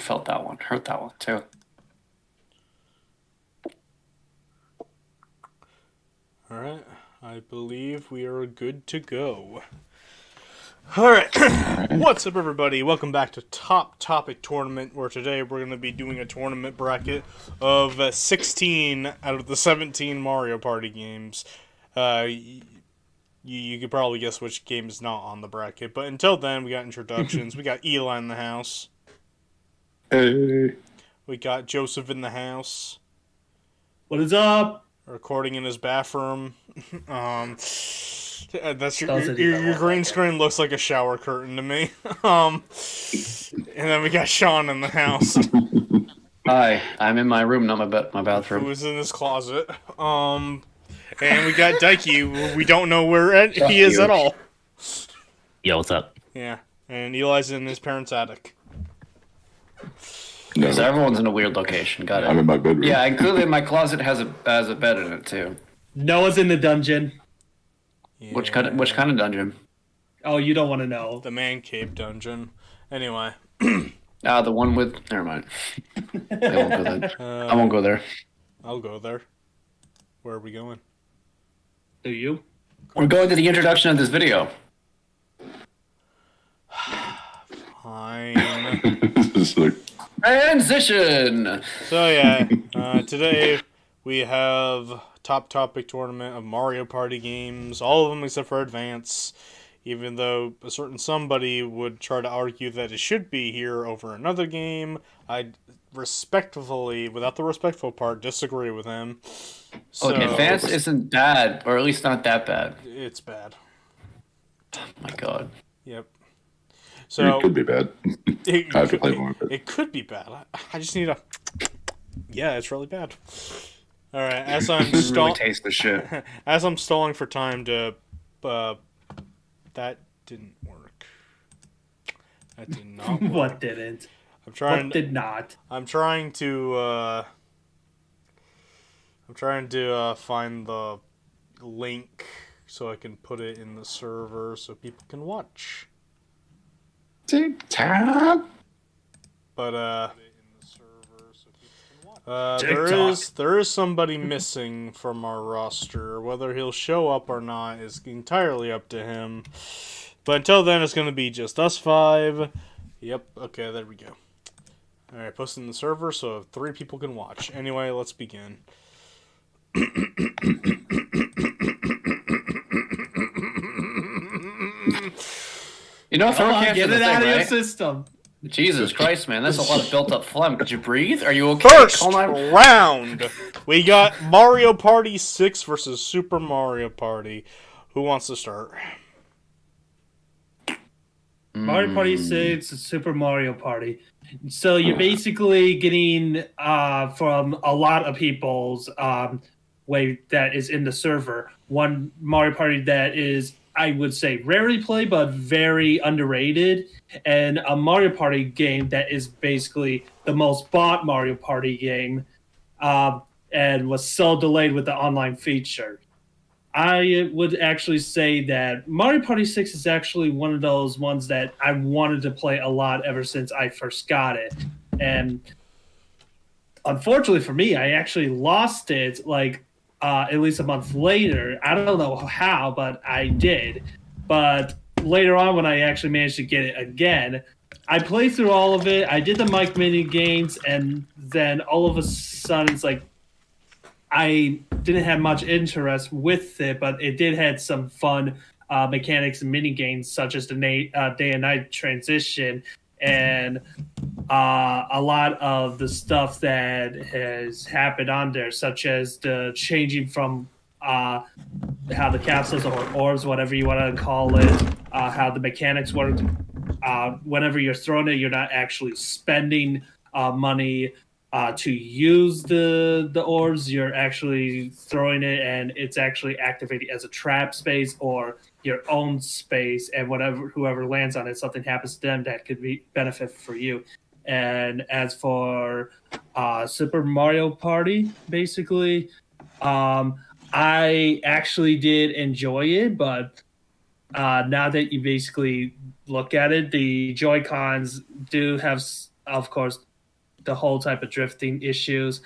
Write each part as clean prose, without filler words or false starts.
felt that one. Hurt that one too. All right. I believe we are good to go. All right. What's up, everybody? Welcome back to Top Topic Tournament, where today we're going to be doing a tournament bracket of 16 out of the 17 Mario Party games. You could probably guess which game is not on the bracket, but until then, we got introductions. We got Eli in the house. Hey. We got Joseph in the house. What is up? Recording in his bathroom. That's your Doesn't even your look green like it. screen looks like a shower curtain to me. And then we got Sean in the house, Hi, I'm in my room, not my bathroom. who's in his closet. And we got Daiki. We don't know where he is at all. Yo, what's up? Yeah, and Eli's in his parents' attic. No, So everyone's in a weird location. Got I'm it. in my bedroom. Yeah, and clearly my closet has a bed in it too. Noah's in the dungeon. Which kind of dungeon? Oh, you don't want to know. The man cave dungeon. Anyway, The one with. Never mind. I won't go there. I won't go there. I'll go there. Where are we going? Do you? We're going to the introduction of this video. Fine. It's like, Transition. So yeah, today we have Top Topic Tournament of Mario Party games, all of them except for Advance, even though a certain somebody would try to argue that it should be here over another game. I respectfully, without the respectful part, disagree with him. So, Look, Advance isn't bad, or at least not that bad. it's bad. Oh my god. Yep. it So could be bad. it, I have to play more of it. it could be bad. I just need a. Yeah, it's really bad. All right, as I'm Really stalling. taste the shit. As I'm stalling for time to, that didn't work. That did not work. What didn't? I'm trying. What did not? I'm trying to. I'm trying to find the link so I can put it in the server so people can watch. TikTok. But TikTok. there is somebody missing from our roster. Whether he'll show up or not is entirely up to him. But until then, it's going to be just us five. Yep. Okay, there we go. All right, posting the server so 3 people can watch. Anyway, let's begin. You know, throw Come on, cancer get the it thing, out of your right? system. Jesus Christ, man, that's a lot of built-up phlegm. Could you breathe? Are you okay? First Call nine- round, we got Mario Party 6 versus Super Mario Party. Who wants to start? Mario Party 6, Super Mario Party. So you're basically getting from a lot of people's way that is in the server. One Mario Party that is, I would say, rarely played but very underrated, and a Mario Party game that is basically the most bought Mario Party game, and was so delayed with the online feature. I would actually say that Mario Party 6 is actually one of those ones that I wanted to play a lot ever since I first got it. And unfortunately for me, I actually lost it at least a month later. I don't know how, but I did. But later on, when I actually managed to get it again, I played through all of it. I did the Mike mini games, and then all of a sudden, it's like I didn't have much interest with it, but it did have some fun mechanics and mini games, such as the day and night transition, and a lot of the stuff that has happened on there, such as the changing from how the capsules or orbs, whatever you want to call it, how the mechanics work. Whenever you're throwing it, you're not actually spending money to use the orbs. You're actually throwing it, and it's actually activated as a trap space or your own space, and whoever lands on it, something happens to them that could be benefit for you. And as for Super Mario Party, basically, I actually did enjoy it, but now that you basically look at it, the Joy-Cons do have, of course, the whole type of drifting issues.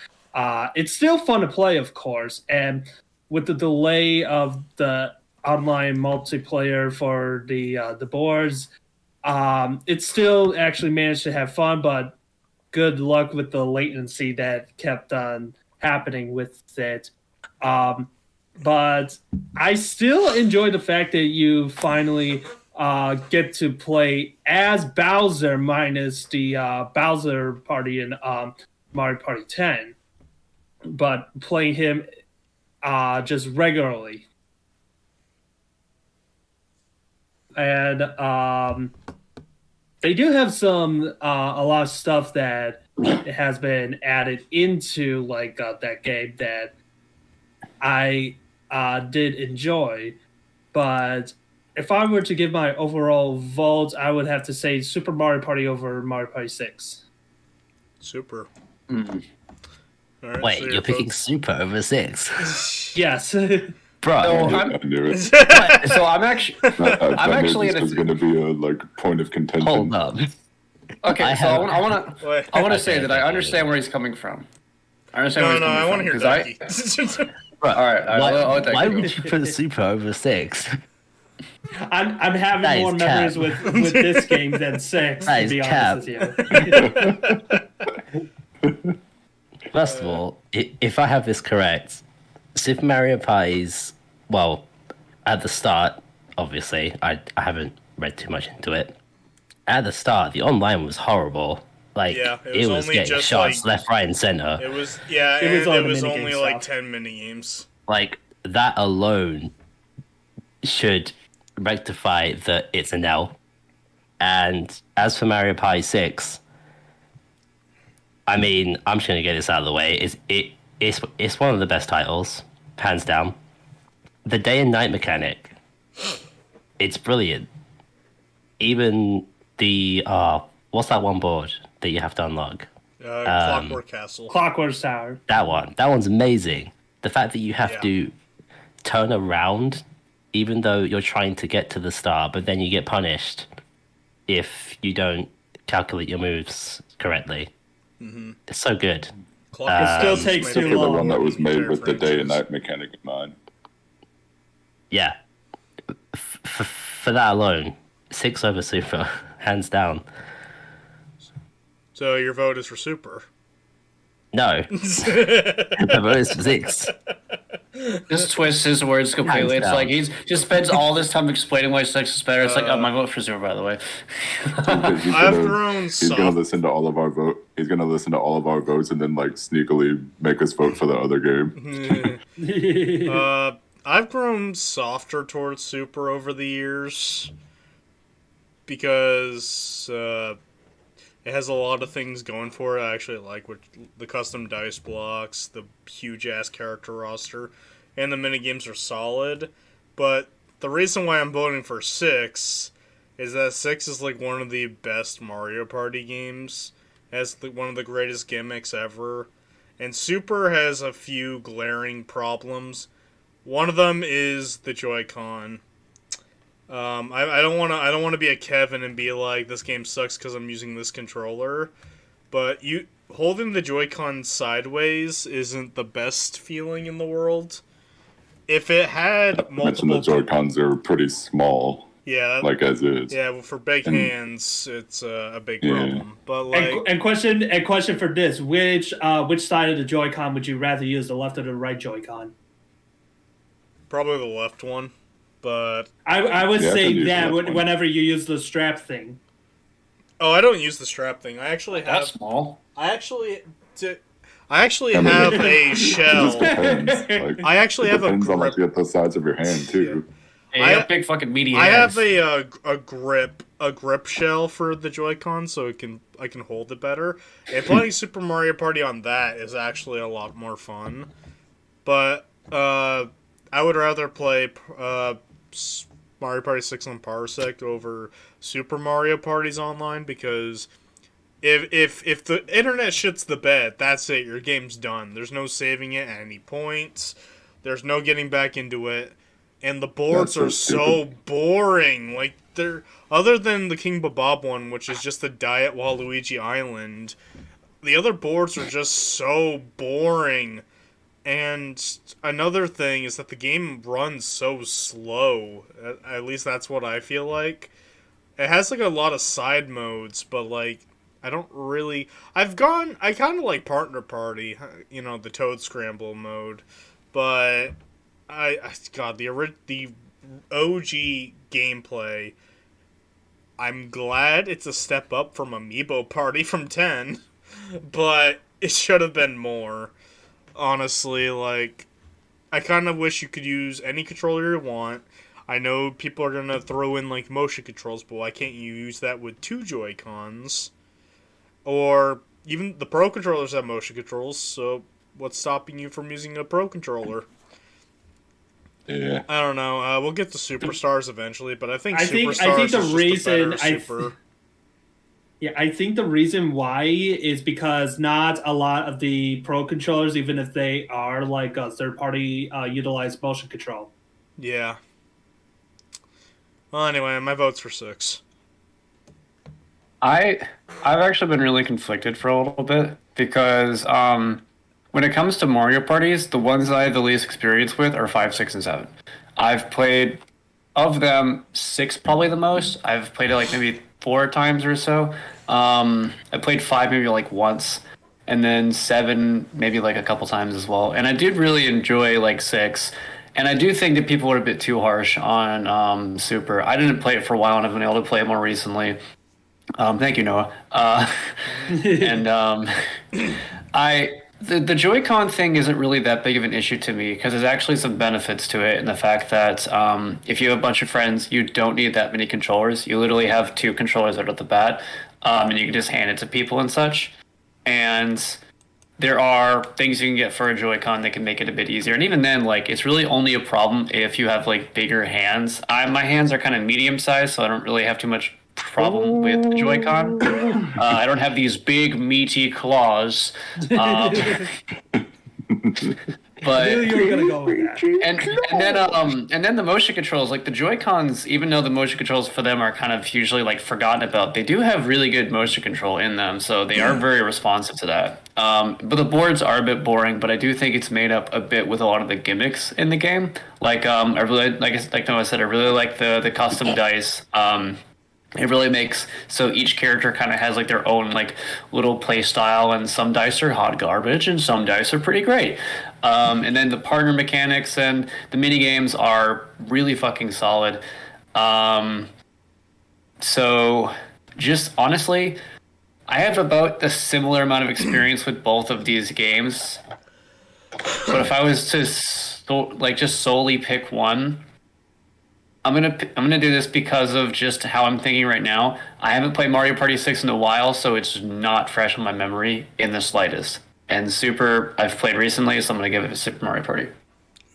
It's still fun to play, of course, and with the delay of the online multiplayer for the boards, it still actually managed to have fun, but good luck with the latency that kept on happening with it. But I still enjoy the fact that you finally get to play as Bowser minus the Bowser party in Mario Party 10, but playing him just regularly. And they do have some a lot of stuff that has been added into like that game that I did enjoy. But if I were to give my overall vote, I would have to say Super Mario Party over Mario Party 6. Super. Mm. All right, Wait, so your you're picking votes- Super over 6? Yes. Bro, No, I I'm, knew it. so I'm actually I'm actually in this was a, going to be a like point of contention. hold up. okay. I So have- I want to Wait. I want to say Okay, that I okay, understand where he's coming from. I understand No, where he's no, coming I from. want to hear 'cause Ducky. Bro, all right, why, I'll let why you would go. you put Super over 6? I'm having That more is memories cap. with this game than 6, That to is be cap. honest with you. First of all, if I have this correct, Super Mario Party's, well, at the start, obviously, I haven't read too much into it. At the start, the online was horrible. Like, Yeah, it was only getting just, shots like- left, right, and center. It was, yeah, It was and all it the was minigame only like stuff. 10 minigames. Like, that alone should rectify that it's an L. And as for Mario Party 6, I mean, I'm just gonna get this out of the way. It's one of the best titles, hands down. The day and night mechanic, it's brilliant. Even the what's that one board that you have to unlock? Clockwork Castle. Clockwork Tower. That one's amazing. The fact that you have Yeah. to turn around, even though you're trying to get to the star, but then you get punished if you don't calculate your moves correctly. Mm-hmm. It's so good. Clockwork It still Castle's takes my too For favorite the long. one that was made entire with the day and franchise. night mechanic in mind. Yeah. For that alone, 6 over Super, hands down. So your vote is for Super. No, my vote is for 6. Just twist his words completely. It's down. like he just spends all this time explaining why 6 is better. It's like, oh, my vote for Super, by the way. Because he's I've gonna- thrown He's gonna soft. listen to all of our vote. He's gonna listen to all of our votes and then like sneakily make us vote for the other game. I've grown softer towards Super over the years because it has a lot of things going for it. I actually like the custom dice blocks, the huge ass character roster, and the minigames are solid. But the reason why I'm voting for 6 is that 6 is like one of the best Mario Party games. It has one of the greatest gimmicks ever. And Super has a few glaring problems. One of them is the Joy-Con. I don't want to be a Kevin and be like, this game sucks because I'm using this controller. But holding the Joy-Con sideways isn't the best feeling in the world. If it had Mention the multiple, Joy-Cons are pretty small, yeah, like as is. yeah, well, for big And- hands, it's a big Yeah. problem. But like, and question for this: which side of the Joy-Con would you rather use, the left or the right Joy-Con? probably the left one. But I would Yeah, I say can use that the left one. whenever you use the strap thing. oh, I don't use the strap thing. I actually have. That's small. I actually have a It just shell. depends. Like, I actually it have a depends on like grip. the sides of your hand too. Yeah, I- you have big fucking meaty I have hands. a grip shell for the Joy-Con, so I can hold it better. And playing Super Mario Party on that is actually a lot more fun. But I would rather play Mario Party 6 on Parsec over Super Mario Party's online because if the internet shits the bed, that's it. Your game's done. There's no saving it at any point. There's no getting back into it. And the boards That's are so so boring. Like they're other than the King Bob one, which is just a Diet Waluigi Island. the other boards are just so boring. And another thing is that the game runs so slow. At least that's what I feel like. It has like a lot of side modes, but like I don't really. I kind of like Partner Party, the Toad Scramble mode, but God, the OG gameplay. I'm glad it's a step up from Amiibo Party from 10, but it should have been more. Honestly, like, I kind of wish you could use any controller you want. I know people are gonna throw in like motion controls, but why can't you use that with 2 Joy-Cons? Or even the Pro controllers have motion controls, so what's stopping you from using a Pro controller? Yeah. I don't know. We'll get to Superstars eventually, but I think I think Superstars the is just reason a better Super. I think the reason why is because not a lot of the Pro controllers, even if they are like a third party, utilize motion control. Yeah. Well, anyway, my vote's for 6. I've actually been really conflicted for a little bit because when it comes to Mario parties, the ones I have the least experience with are 5, 6, and 7. I've played of them 6 probably the most. I've played it like maybe 4 times or so. I played 5 maybe like once, and then 7 maybe like a couple times as well. And I did really enjoy like 6. And I do think that people were a bit too harsh on Super. I didn't play it for a while, and I've been able to play it more recently. Thank you, Noah. And the Joy-Con thing isn't really that big of an issue to me because there's actually some benefits to it in the fact that if you have a bunch of friends, you don't need that many controllers. You literally have 2 controllers out of the bat, and you can just hand it to people and such. And there are things you can get for a Joy-Con that can make it a bit easier. And even then, like, it's really only a problem if you have like bigger hands. My hands are kind of medium sized, so I don't really have too much problem with the Joy-Con. I don't have these big meaty claws, but I knew you were gonna go with that. and then the motion controls, like the Joy-Cons, even though the motion controls for them are kind of usually like forgotten about, they do have really good motion control in them, so they are very responsive to that. But the boards are a bit boring, but I do think it's made up a bit with a lot of the gimmicks in the game. Like I really like Noah said, I really like the custom dice. It really makes so each character kind of has like their own like little play style, and some dice are hot garbage and some dice are pretty great. And then the partner mechanics and the mini games are really fucking solid. So just honestly, I have about a similar amount of experience with both of these games. But if I was to just solely pick one, I'm gonna do this because of just how I'm thinking right now. I haven't played Mario Party 6 in a while, so it's not fresh in my memory in the slightest. And Super, I've played recently, so I'm gonna give it a Super Mario Party.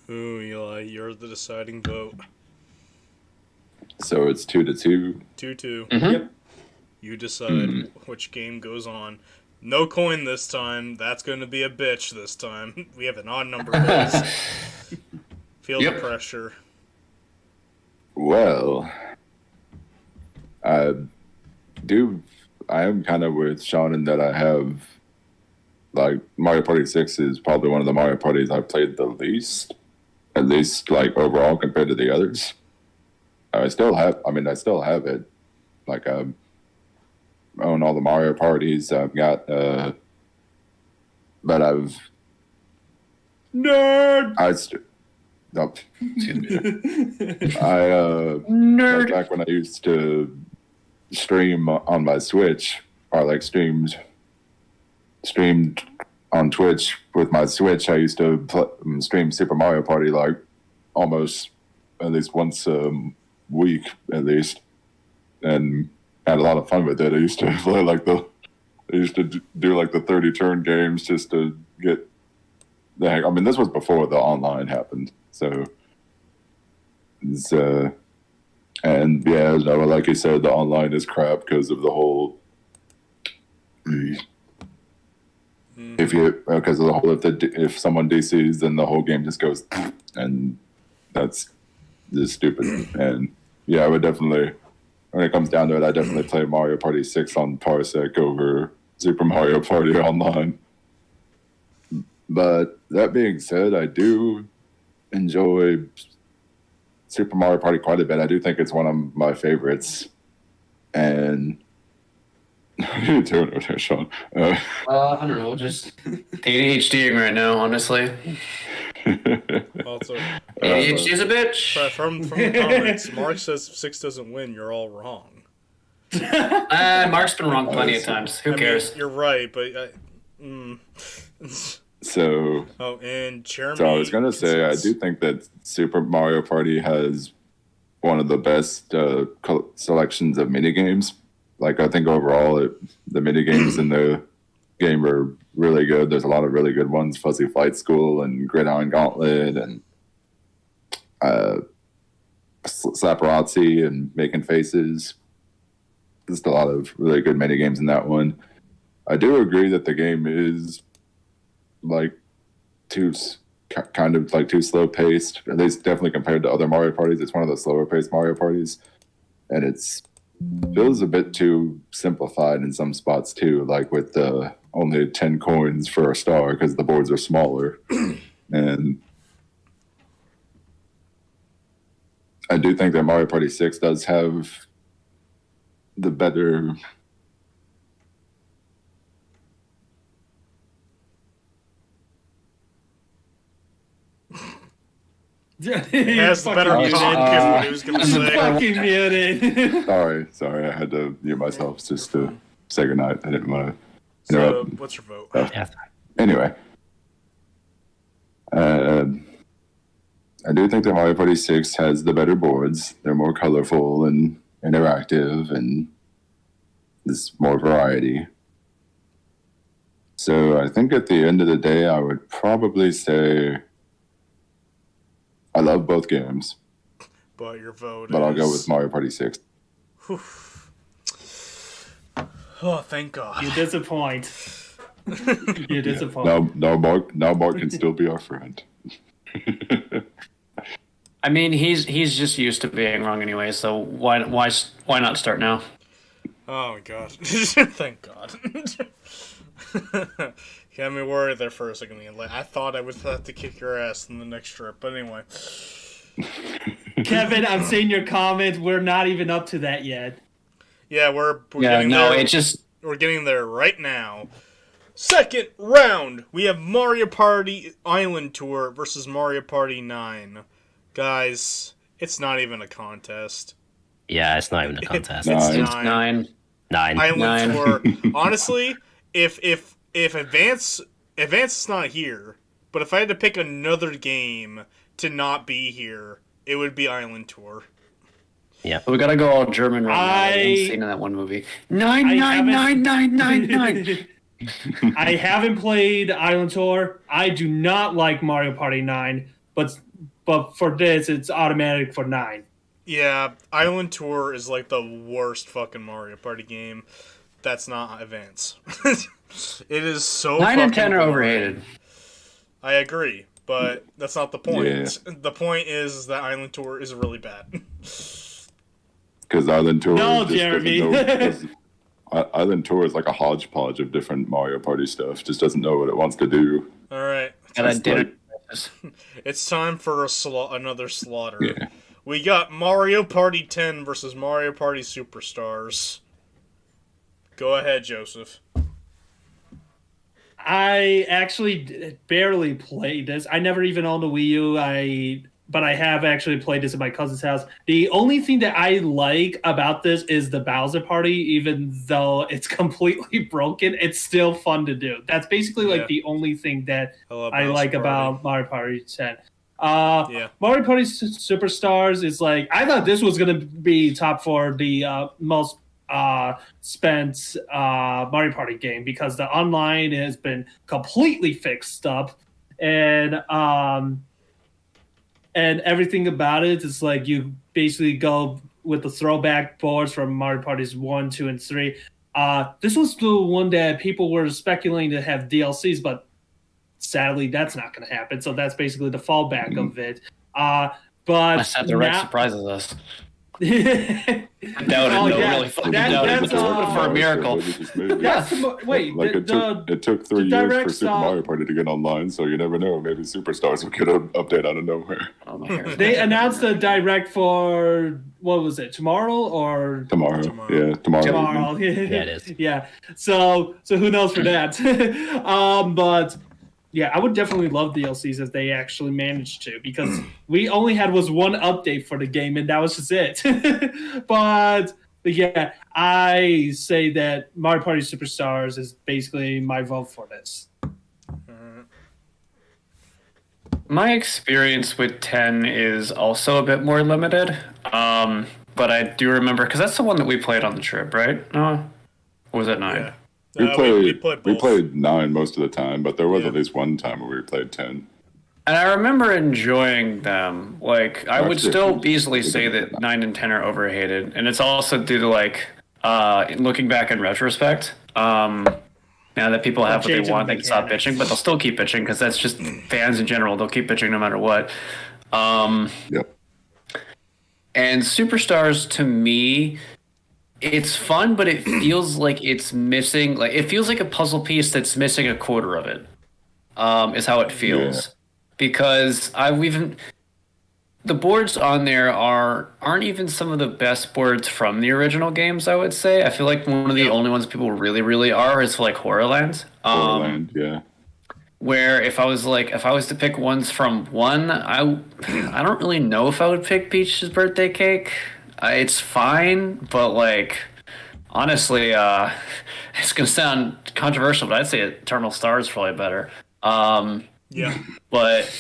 Ooh, Eli, you're the deciding vote. So it's 2-2. 2-2. Mm-hmm. Yep. You decide which game goes on. No coin this time. That's going to be a bitch this time. We have an odd number list. Feel the pressure. Well, I am kind of with Sean in that I have, like, Mario Party 6 is probably one of the Mario Parties I've played the least, at least, like, overall compared to the others. I still have it. Like, I own all the Mario Parties. I've got, but I've... Nerd! Nope. Excuse me. Nerd. Like back when I used to stream on my Switch, or like streamed on Twitch with my Switch, I used to stream Super Mario Party like almost at least once a week at least, and had a lot of fun with it. I used to play do like the 30 turn games just to get the heck. I mean, this was before the online happened. So, it's, and yeah, no, like you said, the online is crap because of the whole. If someone DCs, then the whole game just goes, and that's just stupid. And yeah, I would definitely, when it comes down to it, I definitely play Mario Party 6 on Parsec over Super Mario Party Online. But that being said, I do enjoy Super Mario Party quite a bit. I do think it's one of my favorites. And what are you doing over there, Sean? I don't know, just ADHDing right now, honestly. Also, ADHD's a bitch. from the comments, Mark says if 6 doesn't win, you're all wrong. Mark's been wrong plenty of times. Who cares? You're right, but So, oh, and Jeremy. so I was gonna say, I do think that Super Mario Party has one of the best selections of minigames. Like, I think overall, the minigames in the game are really good. There's a lot of really good ones: Fuzzy Flight School and Gridiron Gauntlet and Slapperazzi and Making Faces. Just a lot of really good minigames in that one. I do agree that the game is like too slow paced, at least definitely compared to other Mario parties. It's one of the slower paced Mario parties, and it's feels a bit too simplified in some spots too, like with the only 10 coins for a star because the boards are smaller. And I do think that Mario Party 6 does have the better He has the better Fucking comment muted. is what he was going to say. Fucking muted. sorry, I had to mute myself just to say goodnight. I didn't want to So, interrupt. what's your vote? Yeah. Anyway, I do think that Mario Party 6 has the better boards. They're more colorful and interactive, and there's more variety. So I think at the end of the day, I would probably say I love both games, But your vote but is... I'll go with Mario Party 6. Oh, thank God. You disappoint. You disappoint. Now Mark can still be our friend. I mean, he's just used to being wrong anyway, so why not start now? Oh, my God. Thank God. You had me worried there for a second. Like, I thought I would have to kick your ass in the next trip. But anyway. Kevin, I'm seeing your comment. We're not even up to that yet. Yeah, we're Yeah, getting no, there. it just We're getting there right now. Second round, we have Mario Party Island Tour versus Mario Party 9. Guys, it's not even a contest. Yeah, it's not even a contest. No. It's it's 9. 9. Island Nine. Tour. Honestly, if Advance is not here, but if I had to pick another game to not be here, it would be Island Tour. Yeah. We gotta go all German right now. I- Like the scene in that one movie. 9999999. I haven't played Island Tour. I do not like Mario Party 9, but for this, it's automatic for 9. Yeah, Island Tour is like the worst fucking Mario Party game. That's not Advance. It is so 9 and 10 fucking are boring. overrated. I agree, but that's not the point. Yeah. The point is that Island Tour is really bad. Because Island Tour No, just Jeremy. Island Tour is like a hodgepodge of different Mario Party stuff. Just doesn't know what it wants to do. All right, And I Just did like- it. it's time for another slaughter. Yeah. We got Mario Party 10 versus Mario Party Superstars. Go ahead, Joseph. I actually barely played this. I never even owned a Wii U. But I have actually played this at my cousin's house. The only thing that I like about this is the Bowser Party, even though it's completely broken, it's still fun to do. That's basically Yeah. like the only thing that love I Bowser like Party. about Mario Party 10. Yeah. Mario Party Superstars is like, I thought this was going to be top for the most spent Mario Party game because the online has been completely fixed up, and everything about it is like you basically go with the throwback boards from Mario Parties 1, 2, and 3. This was the one that people were speculating to have DLCs, but sadly that's not going to happen. So that's basically the fallback of it. But Unless the Rex now- surprises us. I doubt it. Oh, No, yeah. really fucking That- doubt it. that's, But it's for a miracle. That's the wait. Like it took 3 the years for direct Super stop- Mario Party to get online, so you never know. Maybe Superstars will get an update out of nowhere Oh, my hair's They announced a direct for what was it? Tomorrow or tomorrow. Tomorrow. Yeah, tomorrow. tomorrow? Yeah, it is. Yeah. So who knows for that? But yeah, I would definitely love DLCs if they actually managed to, because we only had was one update for the game and that was just it. but yeah, I say that Mario Party Superstars is basically my vote for this. My experience with 10 is also a bit more limited. But I do remember, because that's the one that we played on the trip, right? No? Or was it 9? Yeah. We played, played we both. played 9 most of the time, but there was Yeah. at least one time where we played 10. And I remember enjoying them. Like, I would Actually, still easily say that 9 and 10 are overhated. And it's also due to, like, looking back in retrospect, now that people have what they changing want, they can stop mechanics. bitching, but they'll still keep bitching because that's just fans in general. They'll keep bitching no matter what. Yep. And Superstars, to me, it's fun, but it feels like it's missing. Like, it feels like a puzzle piece that's missing a quarter of it. Is how it feels. Yeah. Because the boards on there aren't even some of the best boards from the original games, I would say. I feel like one of the only ones people really, really are is like Horrorland. Horrorland, yeah. Where if I was to pick ones from one, I don't really know if I would pick Peach's Birthday Cake. It's fine, but like honestly, it's gonna sound controversial, but I'd say Eternal Star is probably better. Yeah. But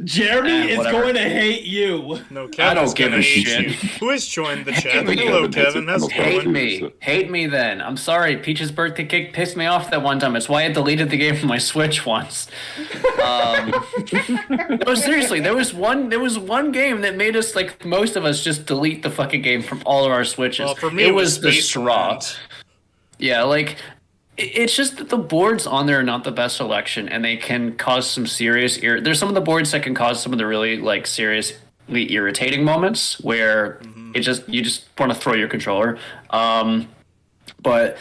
Jeremy is whatever. going to hate you. No, Kevin's I don't give gonna a hate shit. you. Who has joined the chat? me. Hello, Kevin hates Kevin. it. How's I'm it a going? fan. hate me then. I'm sorry. Peach's Birthday Cake pissed me off that one time. It's why I deleted the game from my Switch once. No, seriously, there was one game that made us, like, most of us just delete the fucking game from all of our Switches. Well, for me, it was the Space straw. Land. Yeah, like it's just that the boards on there are not the best selection, and they can cause some serious. There's some of the boards that can cause some of the really like seriously irritating moments where you just want to throw your controller. But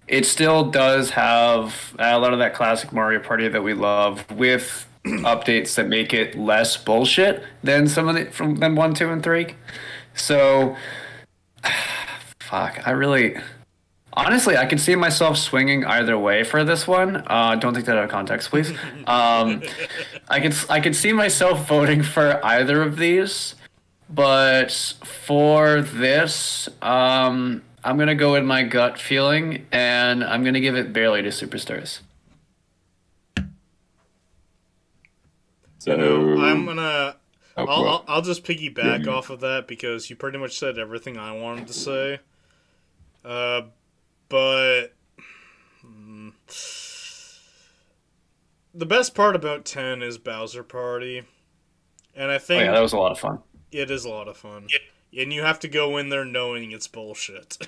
it still does have a lot of that classic Mario Party that we love, with updates that make it less bullshit than some of than 1, 2, and 3. So, fuck, honestly, I could see myself swinging either way for this one. Don't take that out of context, please. I could see myself voting for either of these, but for this, I'm gonna go with my gut feeling, and I'm gonna give it barely to Superstars. So, You know, I'm gonna. oh, well, I'll just piggyback Yeah. off of that because you pretty much said everything I wanted to say. But the best part about 10 is Bowser Party, and I Oh think yeah, that was a lot of fun. it is a lot of fun. And you have to go in there knowing it's bullshit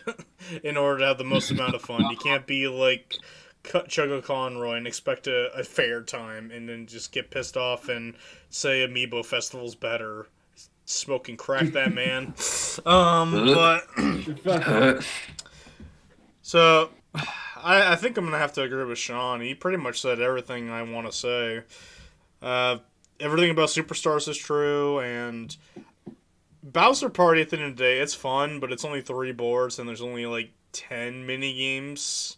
in order to have the most amount of fun. You can't be like Chugga Conroy and expect a fair time and then just get pissed off and say Amiibo Festival's better. Smoking crack, that man. But so I think I'm gonna have to agree with Sean. He pretty much said everything I want to say. Everything about Superstars is true, and Bowser Party at the end of the day, it's fun, but it's only 3 boards and there's only like 10 mini games.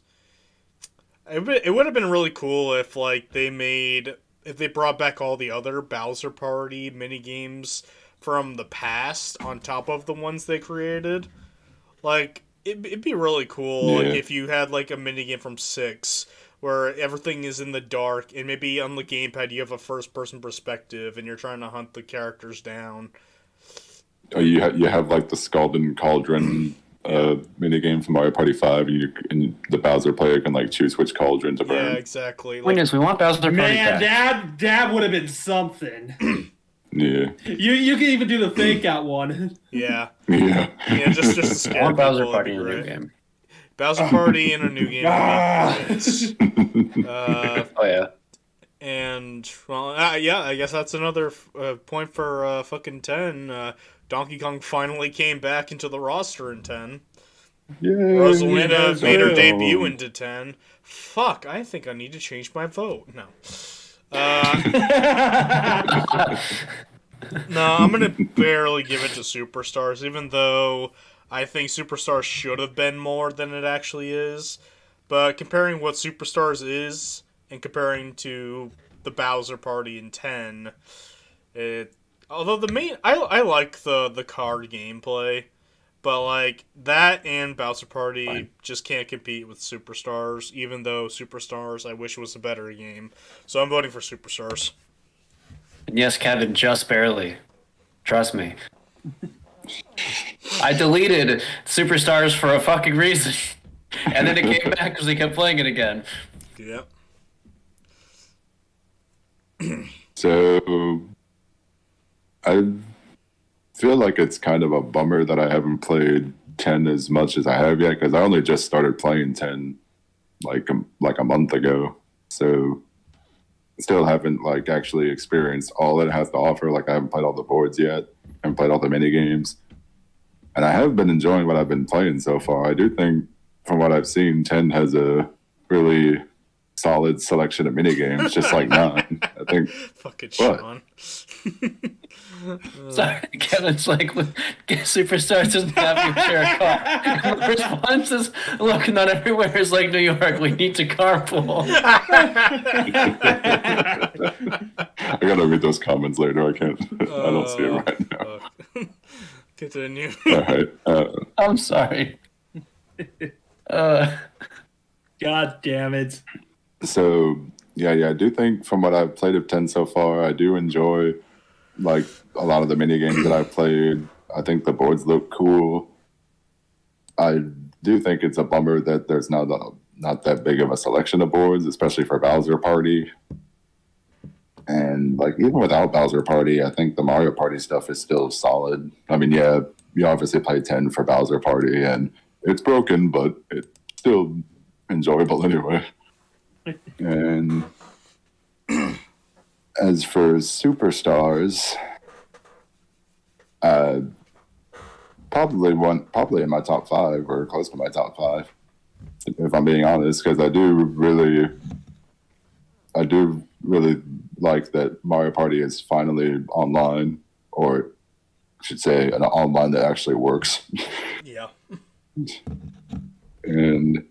It would have been really cool if like if they brought back all the other Bowser Party mini games from the past on top of the ones they created. Like it'd be really cool like Yeah. if you had like a mini game from 6 where everything is in the dark and maybe on the gamepad you have a first person perspective and you're trying to hunt the characters down. oh, you have like the Scalded Cauldron mini game from Mario Party 5, and the Bowser player can like choose which cauldron to Yeah, burn. exactly. Point Like, is, we want Bowser Party Man, back. that would have been something. Yeah, You can even do the fake out one. yeah. yeah. Yeah, just to I scare want Bowser people, Party that'd in be a new great. game. Bowser Party in a new game. would be great. Oh yeah. And well, yeah, I guess that's another point for fucking 10. Donkey Kong finally came back into the roster in 10. Yeah, Rosalina made her so- debut into 10. Fuck, I think I need to change my vote. No. No, I'm gonna barely give it to Superstars, even though I think Superstars should have been more than it actually is. But comparing what Superstars is and comparing to the Bowser Party in 10, although the main I like the card gameplay, but like that and Bowser Party just can't compete with Superstars, even though Superstars I wish was a better game. So I'm voting for Superstars. Yes, Kevin, just barely. Trust me. I deleted Superstars for a fucking reason. And then it came back because they kept playing it again. Yep. So I feel like it's kind of a bummer that I haven't played 10 as much as I have yet, because I only just started playing 10 like a month ago. So still haven't like actually experienced all it has to offer. Like I haven't played all the boards yet and played all the mini games. And I have been enjoying what I've been playing so far. I do think from what I've seen, 10 has a really solid selection of mini games, just like 9. I think Fucking What? Sean. Sorry, Kevin's like, Superstars doesn't have your share car. And the response is, look, not everywhere is like New York. We need to carpool. I gotta read those comments later. I can't. I don't see it right now. Fuck. Continue. All right. I'm sorry. God damn it. So yeah, I do think from what I've played of 10 so far, I do enjoy like a lot of the mini games that I've played. I think the boards look cool. I do think it's a bummer that there's not that big of a selection of boards, especially for Bowser Party. And like even without Bowser Party, I think the Mario Party stuff is still solid. I mean, yeah, you obviously play 10 for Bowser Party, and it's broken, but it's still enjoyable anyway. And as for Superstars, probably in my top 5 or close to my top 5, if I'm being honest, because I do really like that Mario Party is finally online, or I should say an online that actually works. Yeah. And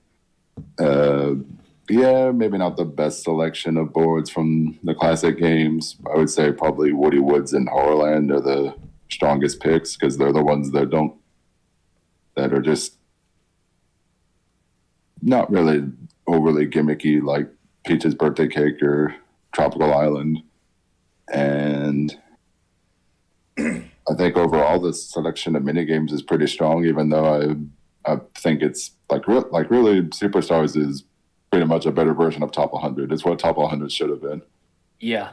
yeah, maybe not the best selection of boards from the classic games. I would say probably Woody Woods and Horrorland are the strongest picks, because they're the ones that are just not really overly gimmicky like Peach's Birthday Cake or Tropical Island. And I think overall the selection of minigames is pretty strong, even though I think it's like really Superstars is pretty much a better version of Top 100. It's what Top 100 should have been. Yeah.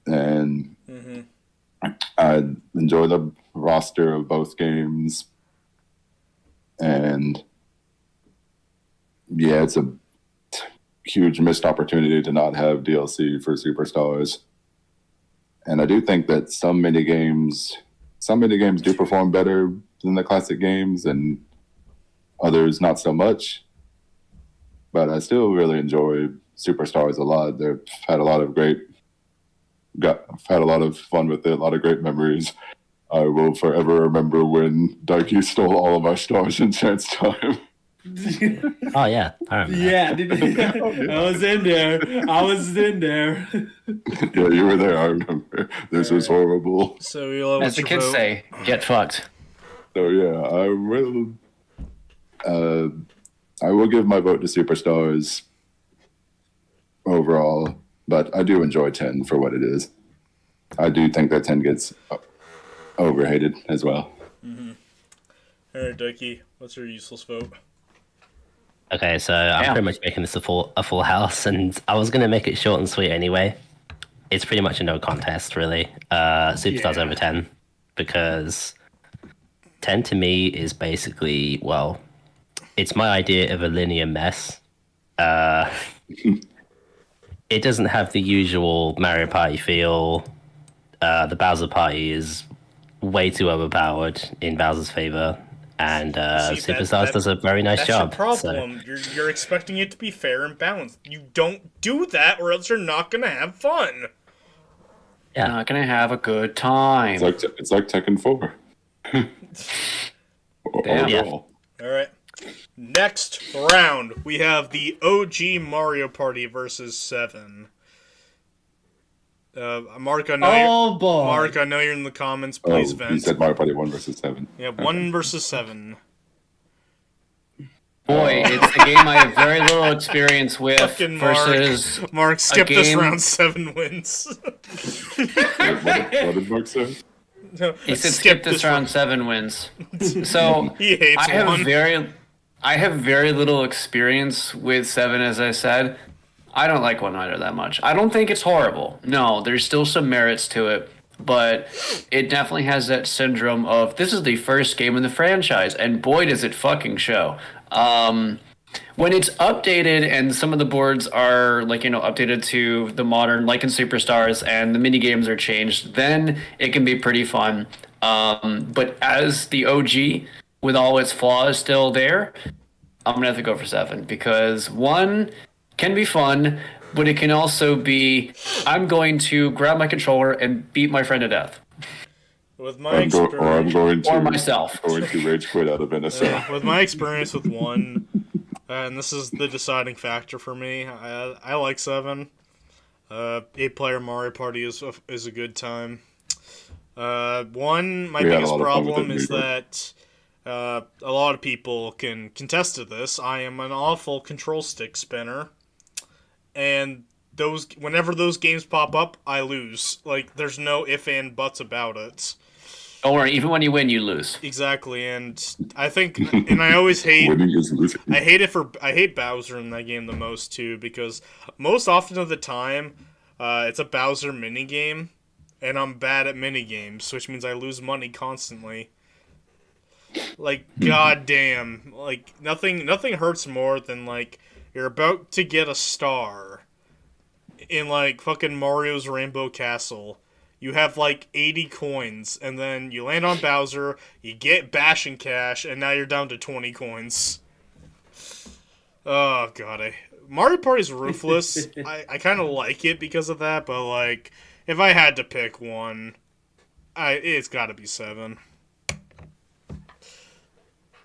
And I enjoy the roster of both games. And yeah, it's a huge missed opportunity to not have DLC for Superstars. And I do think that some minigames do perform better than the classic games, and others not so much. But I still really enjoy Superstars a lot. I've had a lot of fun with it, a lot of great memories. I will forever remember when Daiki stole all of our stars in Chance Time. Oh yeah, I remember. Yeah, I was in there. Yeah, you were there. I remember. This was horrible. So Elo, As what's the your kids vote? say, get fucked. So yeah, I will give my vote to Superstars overall, but I do enjoy 10 for what it is. I do think that 10 gets overhated as well. All right, Ducky, what's your useless vote? Okay, so I'm Yeah. pretty much making this a full house, and I was gonna make it short and sweet anyway. It's pretty much a no contest, really. Superstars Yeah. over 10, because 10 to me is basically, well, it's my idea of a linear mess. It doesn't have the usual Mario Party feel. The Bowser Party is way too overpowered in Bowser's favor, and See, Superstars does a very nice That's job. your So, problem. You're expecting it to be fair and balanced. You don't do that, or else you're not gonna have fun. You're not gonna have a good time. It's like Tekken 4. Damn. Yeah. Overall. All right. Next round, we have the OG Mario Party versus 7. Mark, I know Oh boy. Mark, I know you're in the comments. Please You vent. said Mario Party 1 versus 7. Yeah, 1 versus 7. Boy, it's a game I have very little experience with Fucking Mark. versus. Mark, skip this game- round. 7 wins. What did Mark say? He said skip this round, 7 wins. So He hates I have 1. I have very little experience with 7, as I said. I don't like 1 either that much. I don't think it's horrible. No, there's still some merits to it, but it definitely has that syndrome of this is the first game in the franchise, and boy does it fucking show. When it's updated and some of the boards are updated to the modern, like in Superstars, and the mini games are changed, then it can be pretty fun. But as the OG, with all its flaws still there, I'm gonna have to go for 7 because 1 can be fun, but it can also be I'm going to grab my controller and beat my friend to death. With my I'm experience, going to Or myself. going to rage quit out of NSL. with my experience with 1, and this is the deciding factor for me. I like 7. 8-player Mario Party is a good time. 1, my We had a biggest lot of fun with problem it, is Reaper. that a lot of people can contest to this. I am an awful control stick spinner, and whenever those games pop up, I lose. Like, there's no if and buts about it. Don't worry, even when you win, you lose. Exactly, and I think, and I always hate. Winning is losing. I hate Bowser in that game the most too, because most often of the time, it's a Bowser minigame, and I'm bad at minigames, which means I lose money constantly. Like, goddamn, like nothing hurts more than like you're about to get a star in like fucking Mario's Rainbow Castle. You have like 80 coins, and then you land on Bowser, you get Bash and Cash, and now you're down to 20 coins. Oh god, Mario Party's ruthless. I kind of like it because of that, but like, if I had to pick one, it's got to be 7.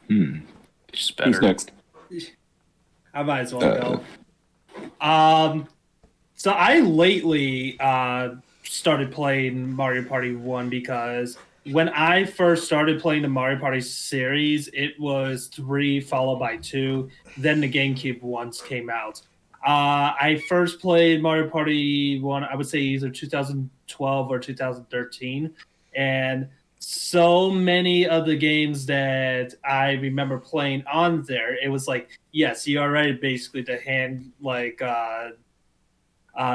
It's better. Who's next? I might as well go. So I lately started playing Mario Party 1 because when I first started playing the Mario Party series, it was 3 followed by 2. Then the GameCube ones came out. I first played Mario Party 1, I would say either 2012 or 2013. And so many of the games that I remember playing on there, it was like, yes, you are right, basically the hand, like,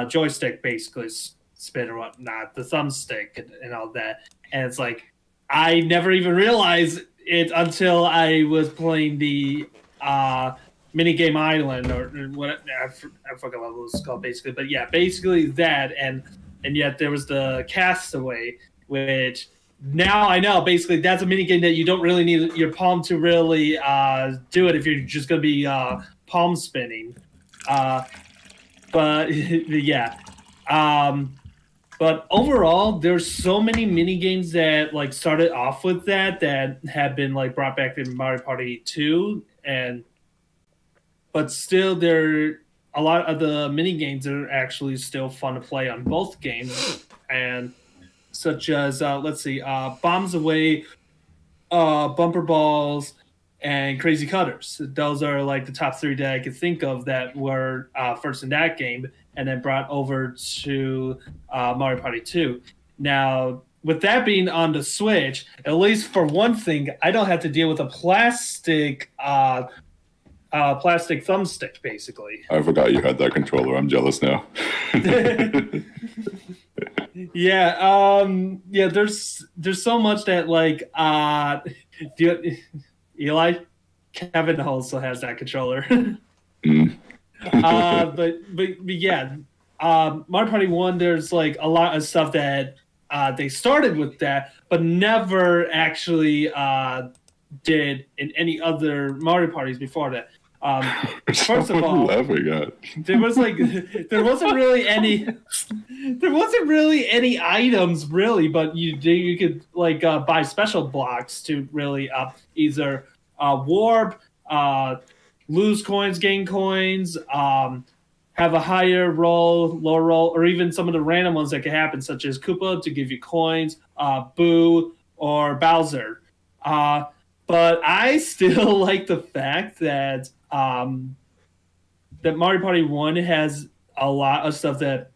joystick basically spin or whatnot, the thumbstick and all that. And it's like, I never even realized it until I was playing the Minigame Island or what, I forgot what it was called basically. But yeah, basically that. And yet there was the Castaway, which now I know basically that's a minigame that you don't really need your palm to really do it if you're just going to be palm spinning. But yeah. But overall, there's so many mini games that like started off with that have been like brought back in Mario Party 2, but still a lot of the mini games are actually still fun to play on both games, and such as let's see, Bombs Away, Bumper Balls, and Crazy Cutters. Those are like the top 3 that I could think of that were first in that game and then brought over to Mario Party 2. Now, with that being on the Switch, at least for one thing, I don't have to deal with a plastic thumbstick, basically. I forgot you had that controller. I'm jealous now. Yeah, there's so much that like Eli, Kevin also has that controller. But yeah, Mario Party 1, there's like a lot of stuff that they started with that, but never actually did in any other Mario parties before that. First of all, laughing at? there wasn't really any items really, but you could like buy special blocks to really either warp, lose coins, gain coins, have a higher roll, lower roll, or even some of the random ones that can happen, such as Koopa to give you coins, Boo, or Bowser. But I still like the fact that that Mario Party 1 has a lot of stuff that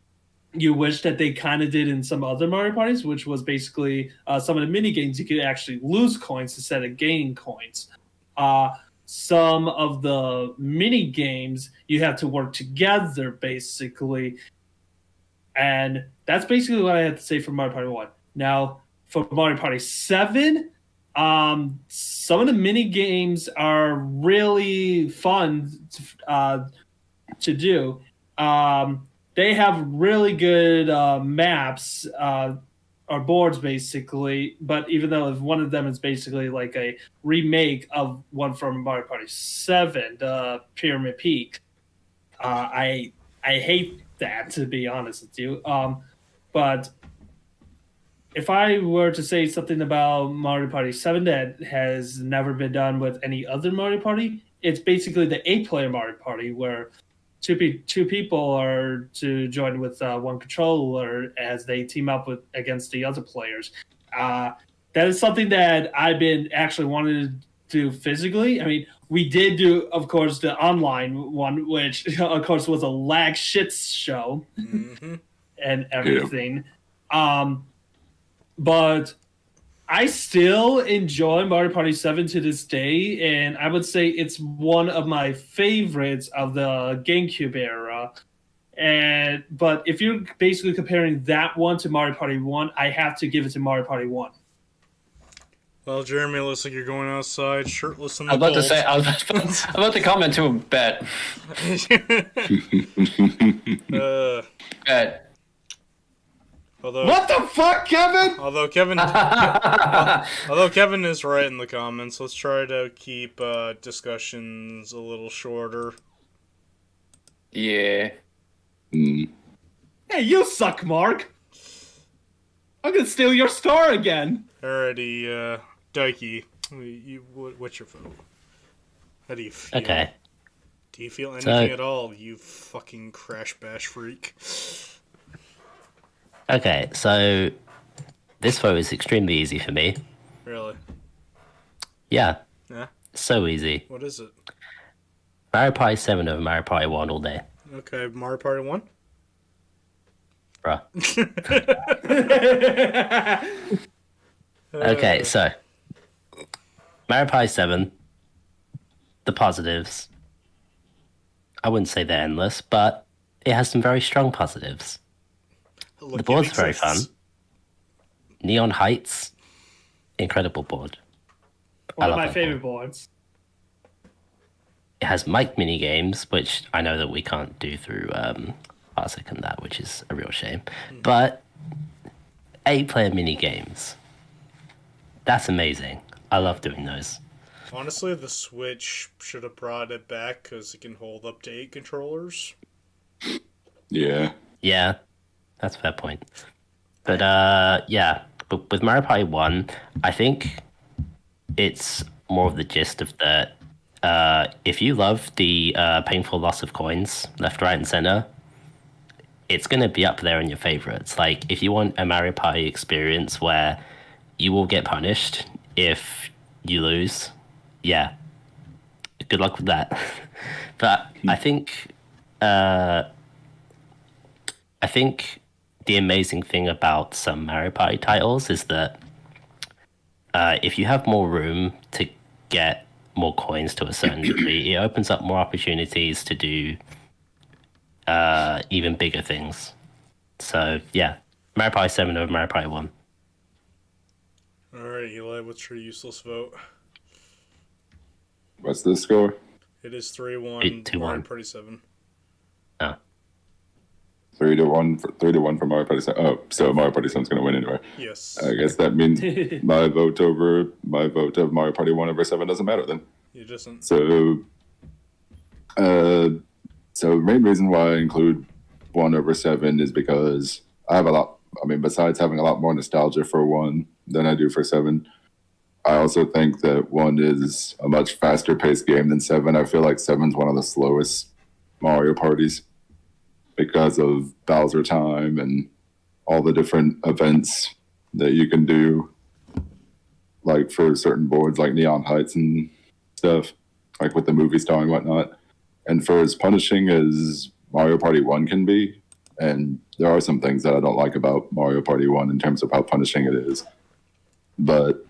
you wish that they kind of did in some other Mario Parties, which was basically some of the mini games you could actually lose coins instead of gaining coins. Some of the mini games you have to work together, basically. And that's basically what I have to say for Mario Party 1. Now, for Mario Party 7, some of the mini games are really fun to do. They have really good maps or boards, basically. But even though one of them is basically like a remake of one from Mario Party 7, the Pyramid Peak, I hate that, to be honest with you. But if I were to say something about Mario Party 7 that has never been done with any other Mario Party, it's basically the 8-player Mario Party, where two people are to join with one controller as they team up against the other players. That is something that I've been actually wanting to do physically. I mean, we did do, of course, the online one, which, of course, was a lag shit show and everything. Yeah. But I still enjoy Mario Party 7 to this day, and I would say it's one of my favorites of the GameCube era. But if you're basically comparing that one to Mario Party 1, I have to give it to Mario Party 1. Well, Jeremy, it looks like you're going outside shirtless in the I was about cold. to say, I was about to comment to a bet. Bet. What the fuck, Kevin? Although Kevin is right in the comments, let's try to keep discussions a little shorter. Yeah. Hey, you suck, Mark. I'm gonna steal your star again. Alrighty, Daiki, what's your vote? How do you feel? Okay. Do you feel anything at all, you fucking Crash Bash freak? Okay, so this vote is extremely easy for me. Really? Yeah. Yeah? So easy. What is it? Mario Party 7 over Mario Party 1 all day. Okay, Mario Party 1? Bruh. Okay, so Mario Party 7, the positives. I wouldn't say they're endless, but it has some very strong positives. Look, The board's very fun. Neon Heights, incredible board. One I of love my that favorite board. boards. It has mic mini games, which I know that we can't do through Parsec and that, which is a real shame. But 8-player mini games, that's amazing. I love doing those. Honestly, the Switch should have brought it back because it can hold up to 8 controllers. Yeah. Yeah, that's a fair point. But yeah, but with Mario Party 1, I think it's more of the gist of that. If you love the painful loss of coins, left, right, and center, it's going to be up there in your favorites. Like, if you want a Mario Party experience where you will get punished if you lose, yeah, good luck with that. But I think the amazing thing about some Mario Party titles is that if you have more room to get more coins to a certain degree, it opens up more opportunities to do even bigger things. So yeah, Mario Party 7 over Mario Party 1. Alright, Eli, what's your useless vote? What's the score? It is 3-1 2-1. Mario Party 7. Oh. 3-1 3-1 for Mario Party 7. Oh, so Mario Party 7's going to win anyway. Yes. I guess that means my vote of Mario Party 1 over 7 doesn't matter then. It doesn't. So the main reason why I include 1 over 7 is because I have a lot. I mean, besides having a lot more nostalgia for 1 than I do for 7, I also think that 1 is a much faster paced game than 7. I feel like 7's one of the slowest Mario parties because of Bowser time and all the different events that you can do, like for certain boards like Neon Heights and stuff, like with the movie star and whatnot. And for as punishing as Mario Party 1 can be, and there are some things that I don't like about Mario Party 1 in terms of how punishing it is, but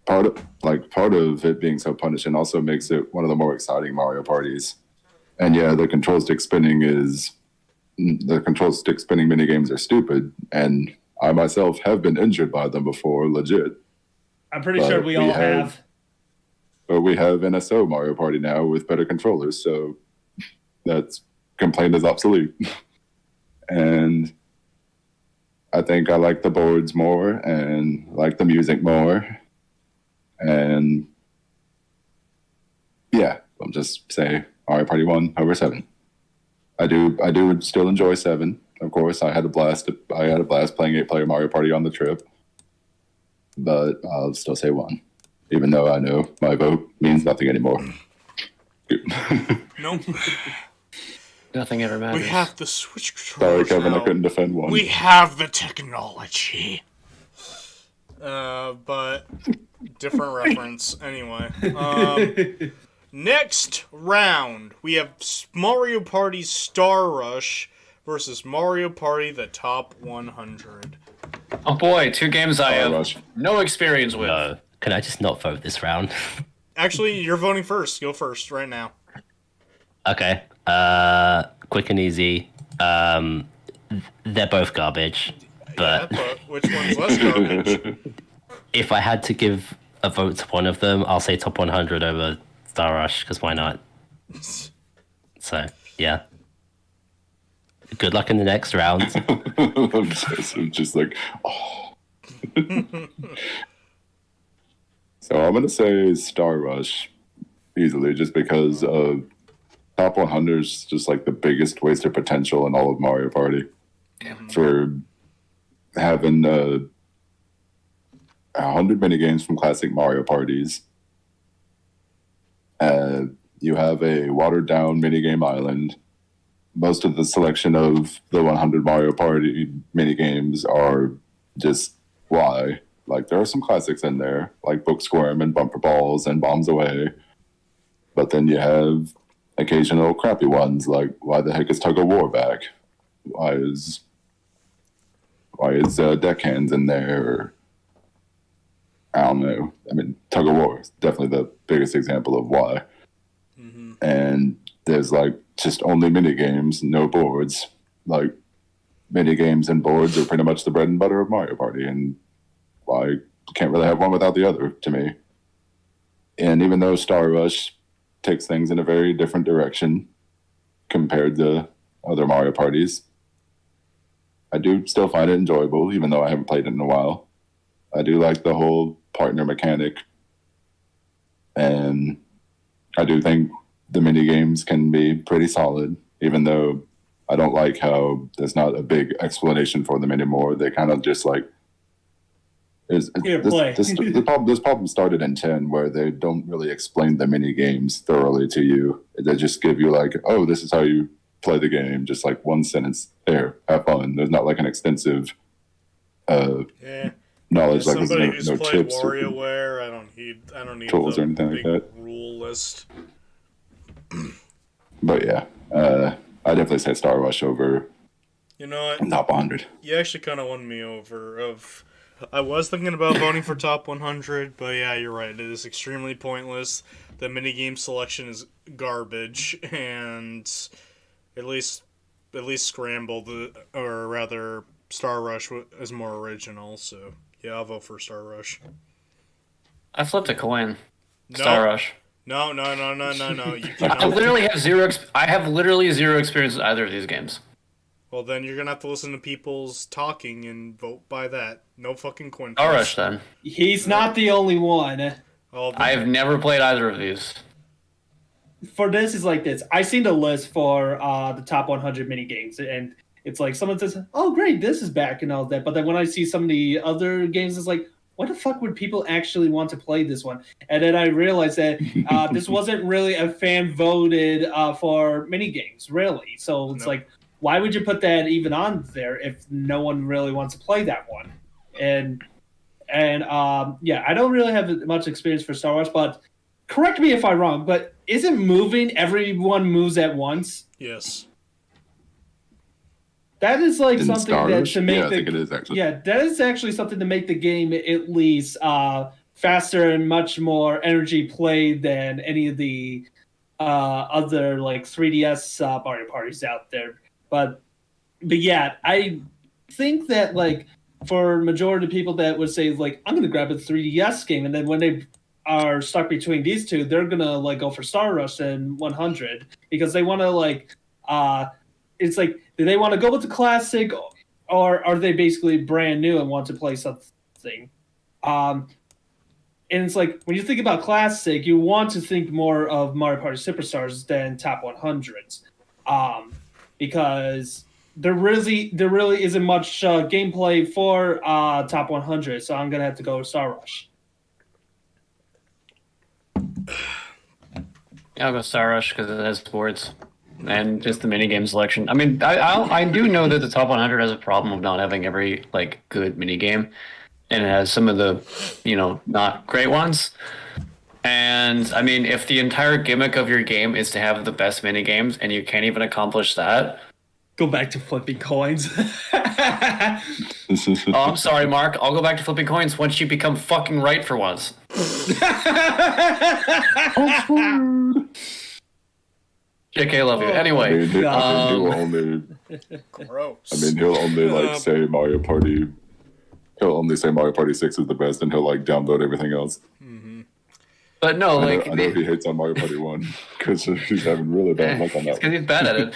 part of it being so punishing also makes it one of the more exciting Mario parties. And yeah, the control stick spinning mini games are stupid, and I myself have been injured by them before, legit. I'm pretty sure we all have. But we have NSO Mario Party now with better controllers, so that's complaint is obsolete. And I think I like the boards more and like the music more. And yeah, I'll just say Mario Party 1 over 7. I do still enjoy 7. Of course, I had a blast playing 8-player Mario Party on the trip. But I'll still say 1, even though I know my vote means nothing anymore. Nope. Nothing ever matters. We have the Switch Sorry, controllers Kevin, now. I couldn't defend 1. We have the technology. But different reference. Anyway. Next round, we have Mario Party Star Rush versus Mario Party the Top 100. Oh boy, 2 games I have Rush. no experience with. No. Can I just not vote this round? Actually, you're voting first. Go first right now. Okay. Quick and easy. They're both garbage. Yeah, But but which one's less garbage? if I had to give a vote to one of them, I'll say top 100 over Star Rush, because why not? So, yeah. Good luck in the next round. I'm just like, oh. So I'm going to say Star Rush easily, just because Top 100 is just like the biggest wasted potential in all of Mario Party. For having 100 minigames from classic Mario parties. You have a watered down minigame island. Most of the selection of the 100 Mario Party minigames are just why. Like, there are some classics in there, like Book Squirm and Bumper Balls and Bombs Away. But then you have occasional crappy ones, like why the heck is Tug of War back? Why is Deckhands in there? Or, I don't know. I mean, Tug of War is definitely the biggest example of why. And there's like just only mini games, no boards. Like, mini games and boards are pretty much the bread and butter of Mario Party, and why you can't really have one without the other, to me. And even though Star Rush takes things in a very different direction compared to other Mario parties, I do still find it enjoyable, even though I haven't played it in a while. I do like the whole partner mechanic, and I do think the mini games can be pretty solid, even though I don't like how there's not a big explanation for them anymore. They kind of just like this problem started in 10, where they don't really explain the mini games thoroughly to you. They just give you like, oh, this is how you play the game, just like one sentence. There, have fun. There's not like an extensive knowledge, like somebody there's who's no played tips WarioWare, I don't need tools the or anything like big that. rule list. But yeah, I definitely say Star Rush over You know what? Top 100. You actually kind of won me over. I was thinking about voting for top 100, but yeah, you're right. It is extremely pointless. The minigame selection is garbage, and at least Scramble, or rather Star Rush, is more original. So yeah, I'll vote for Star Rush. I flipped a coin. No. Star Rush. No. You I cannot. literally have I have literally zero experience with either of these games. Well, then you're gonna have to listen to people's talking and vote by that. No fucking coin Star toss. Rush then. He's not the only one. Well, I have never played either of these. For this is like this. I seen the list for the top 100 mini games, and it's like someone says, "Oh, great, this is back" and all that. But then when I see some of the other games, it's like, what the fuck would people actually want to play this one? And then I realized that this wasn't really a fan voted for mini games, really. So it's like, why would you put that even on there if no one really wants to play that one? And yeah, I don't really have much experience for Star Wars, but correct me if I'm wrong, but isn't moving everyone moves at once? yes. That is like In something Star that Rush? to make Yeah, I think it is actually. Yeah, that is actually something to make the game at least faster and much more energy played than any of the other like 3DS Mario parties out there. But yeah, I think that like for majority of people that would say like I'm gonna grab a 3DS game, and then when they are stuck between these two, they're gonna like go for Star Rush and 100 because they want to like it's like, do they want to go with the classic, or are they basically brand new and want to play something? And it's like, when you think about classic, you want to think more of Mario Party Superstars than top 100s, because there really isn't much gameplay for top 100. So I'm gonna have to go with Star Rush. I'll go Star Rush because it has sports and just the minigame selection. I mean, I do know that the top 100 has a problem of not having every like good minigame, and it has some of the, not great ones. And I mean, if the entire gimmick of your game is to have the best minigames and you can't even accomplish that, Go back to flipping coins. oh, I'm sorry, Mark. I'll go back to flipping coins once you become fucking right for once. JK, I love you. Anyway, He'll only Gross. he'll only say Mario Party. He'll only say Mario Party 6 is the best, and he'll like download everything else. but no, like, I know he hates on Mario Party 1 because he's having really bad luck on it's that because he's bad at it.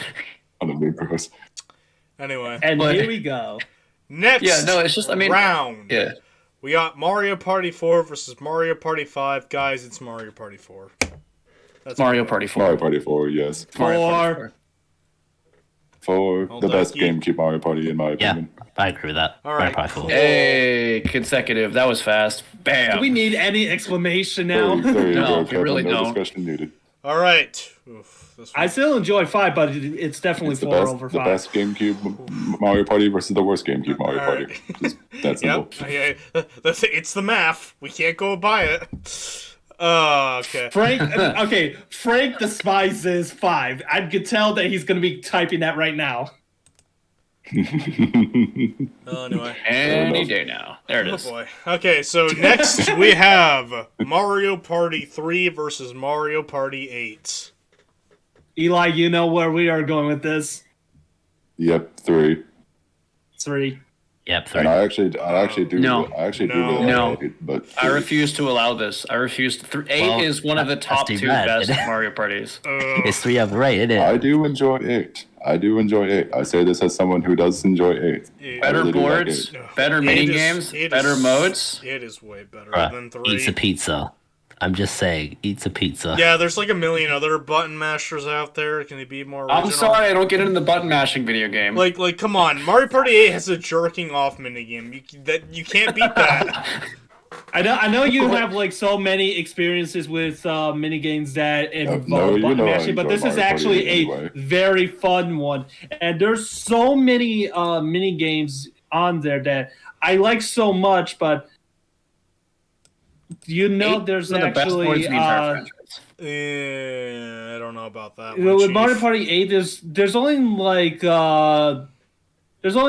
on the Moon Cross. Anyway, And But- here we go. next Yeah, no, it's just, I mean, round. yeah. We got Mario Party 4 versus Mario Party 5. Guys, it's Mario Party 4. That's Mario Party 4. Mario Party 4, yes. Mario Party 4. For Well, the best thank you. GameCube Mario Party, in my Yeah, opinion. I agree with that. All right. Mario Party 4. Hey, consecutive. That was fast. Bam. Do we need any explanation now? There you No, go, we Kevin. really No don't. discussion needed. All right. Oof, this I one- still enjoy 5, but it's definitely It's the 4 best, over the 5. best GameCube Mario Party versus the worst GameCube Mario All Party. right. Just that simple. Yep. It's the math. We can't go by it. Okay. Frank, okay, Frank despises 5. I could tell that he's going to be typing that right now. Anyway. Any day now. There it Oh is. boy. Okay, so next we have Mario Party 3 versus Mario Party 8. Eli, you know where we are going with this. Yep, 3. 3. Yep, 3. And I actually do. No. I actually No. do really No. like it, but I refuse to allow this. I refuse to. 8 Well, is one of the that's top too 2 bad. best Mario parties. It's 3 over 8, isn't it? I do enjoy 8. I do enjoy 8. I say this as someone who does enjoy 8. It- Better really do like boards, it. better It mini is- games, it better is- modes. It is way better Bruh, than 3. eats a pizza. I'm just saying, eats a pizza. Yeah, there's like a million other button mashers out there. Can they be more original? I'm sorry, I don't get into the button mashing video game. Like, come on. Mario Party 8 has a jerking off minigame. You can't beat that. I know you have like so many experiences with mini games that involve you button know I mashing, but enjoy this is Mario Party actually anyway. a very fun one. And there's so many mini games on there that I like so much, but there's One of the best boards actually in the entire franchise. I don't know about that. with One, Mario Chief. Party 8, there's only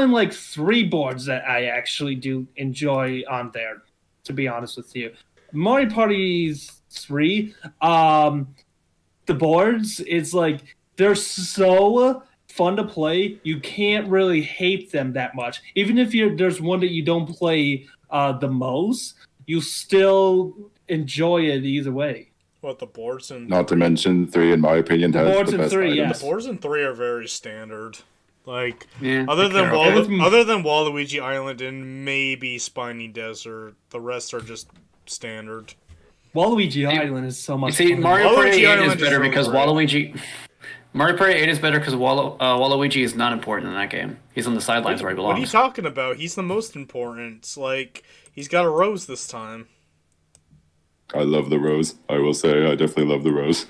like 3 boards that I actually do enjoy on there, to be honest with you. Mario Party 3, the boards, it's like they're so fun to play. You can't really hate them that much. Even if there's one that you don't play the most, you still enjoy it either way. What, the boards and Not to mention 3, in my opinion, has boards the in best 3, items. yes. the boards in 3 are very standard. Like, Yeah, other than Carol. other than Waluigi Island and maybe Spiny Desert, the rest are just standard. Waluigi Island is so You much see, fun. Mario Party Waluigi 8 Island is is better really because great. Waluigi. Mario Party 8 is better because Waluigi is not important in that game. He's on the sidelines where he What are you belongs. talking about? He's the most important. Like, he's got a rose this time. I love the rose. I will say, I definitely love the rose.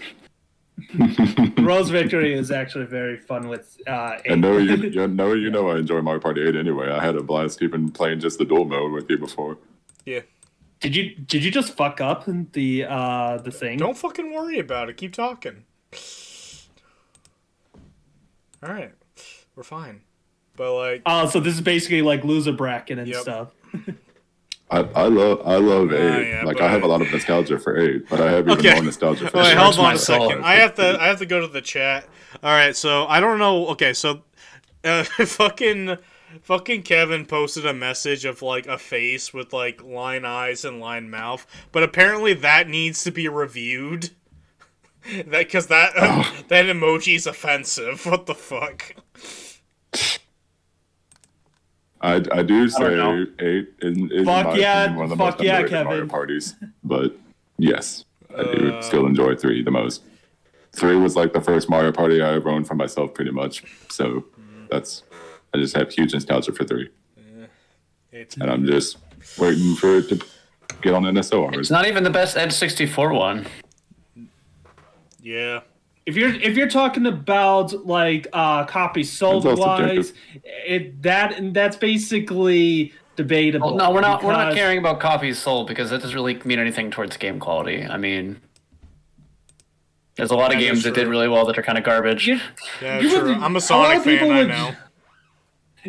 Rose Victory is actually very fun with And you know I enjoy Mario Party 8 anyway. I had a blast even playing just the dual mode with you before. Yeah. Did you just fuck up the thing? Don't fucking worry about it. Keep talking. Alright. We're fine. But, like... Oh, so this is basically like loser bracket and Yep. stuff. I love 8. yeah, like but- I have a lot of nostalgia for 8, but I have even Okay. more nostalgia for Wait, 6. hold on my a second. soul. I have to go to the chat. Alright, so, I don't know... Okay, so... Fucking Kevin posted a message of, like, a face with, like, line eyes and line mouth. But apparently that needs to be reviewed. Because that emoji is offensive. What the fuck? I do say know. 8 is in Fuck my yeah, opinion, one of the most fuck yeah, underrated Mario Kevin. parties. But yes, I do still enjoy 3 the most. 3 was like the first Mario Party I ever owned for myself, pretty much. So I just have huge nostalgia for 3, It's and I'm just waiting for it to get on NSO. It's not even the best N64 one. yeah. If you're talking about like copies sold That's all wise, that's basically debatable. Well, no, we're not because- caring about copies sold because that doesn't really mean anything towards game quality. I mean, there's a lot of Yeah, games that's that did true. really well that are kind of garbage. You- Yeah, You true. would- I'm a a Sonic lot of people fan, I would- know.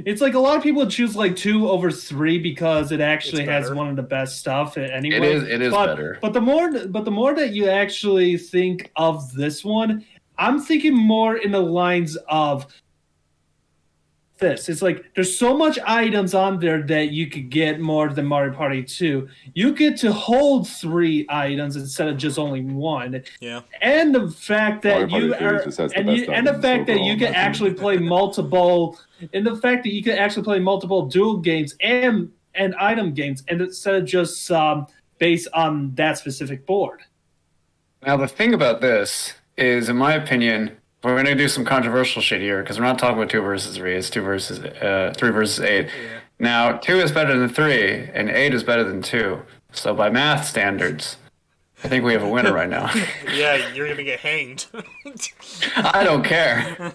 It's like a lot of people would choose like 2 over 3 because it actually It's has better. one of the best stuff anyway. It is but, better. But the more that you actually think of this one, I'm thinking more in the lines of this. It's like there's so much items on there that you could get more than Mario Party 2. You get to hold 3 items instead of just only 1. Yeah. And the fact that Mario you Party 3 are just has the and best you and the items fact that overall, you in can my actually opinion. play multiple and the fact that you can actually play multiple dual games and item games and instead of just based on that specific board. Now the thing about this is, in my opinion, we're going to do some controversial shit here because we're not talking about 2 versus 3. It's 3 versus 8. Now 2 is better than 3, and 8 is better than 2. So by math standards, I think we have a winner right now. Yeah, you're gonna get hanged. I don't care.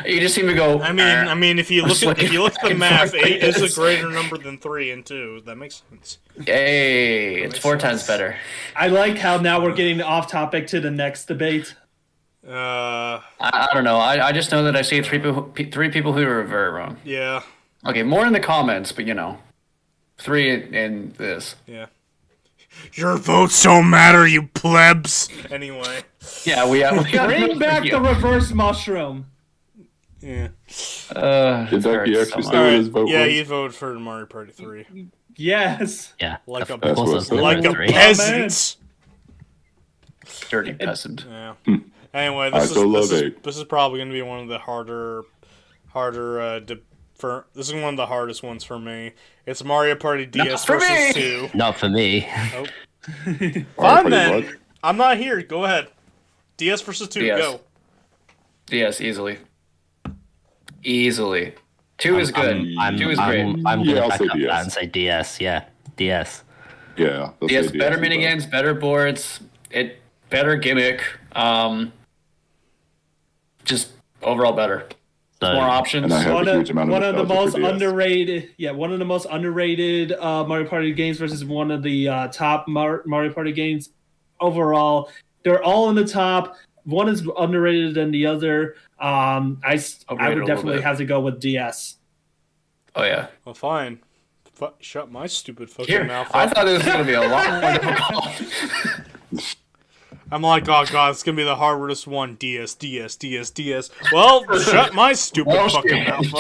You just seem to go. I mean, if you look just at the looking math, for 8 is ideas. a greater number than 3 and 2. That makes sense. Yay! It's makes 4 times sense. better. I like how now we're getting off topic to the next debate. I don't know. I just know that I see 3 people who are very wrong. Yeah, Okay, more in the comments, but 3 in this. yeah. Your votes don't matter, you plebs. Anyway, Yeah, we Bring back the reverse mushroom. yeah. Did Ducky hurts actually so say much. what his vote Yeah, was? you voted for Mario Party 3. Yes. Yeah. Like of a- course That's it's what's Like a number 3. peasant. Dirty peasant. Yeah. Anyway, I still love this is 8. this is probably gonna be one of the this is one of the hardest ones for me. It's Mario Party DS for versus me! 2. Not for me. Mario Fine Party then. what? I'm not here. Go ahead. DS versus 2. DS. Go. DS, easily. Easily. 2 is good. 2 is great. I'm Yeah, gonna I'll back say up DS. that and say DS. Yeah, DS. Yeah. I'll DS, say better as well. minigames, better boards, better gimmick. Just overall better. So, More options. And I have One a huge of, amount of one of the nostalgia most for DS. one of the most underrated Mario Party games versus one of the top Mario Party games overall. They're all in the top. One is underrated than the other. I Overrated a would little definitely bit. have to go with DS. Oh, yeah. Well, fine. Shut my stupid fucking Here, mouth I up. thought this was going to be a lot more difficult. I'm like, oh god, it's gonna be the hardest one. DS. Well, shut my stupid Well, fucking shit. mouth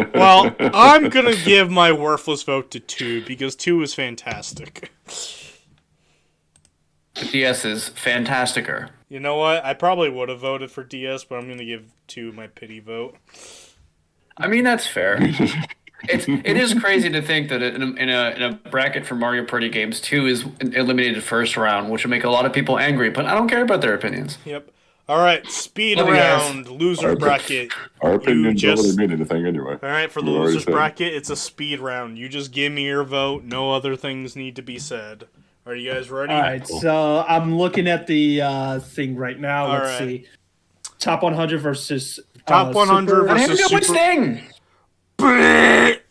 up. Well, I'm gonna give my worthless vote to 2 because 2 is fantastic. The DS is fantasticer. You know what? I probably would have voted for DS, but I'm gonna give 2 my pity vote. I mean, that's fair. It is crazy to think that in a bracket for Mario Party games, 2 is eliminated first round, which would make a lot of people angry. But I don't care about their opinions. Yep. All right, speed Love you guys. round, loser bracket. Our opinions don't just- really mean anything anyway. All right, for the We already losers said. bracket, it's a speed round. You just give me your vote. No other things need to be said. Are you guys ready? All right, so I'm looking at the thing right now. All Let's right. see. Top 100 versus Top 100 Super- Let him versus do which Super. thing?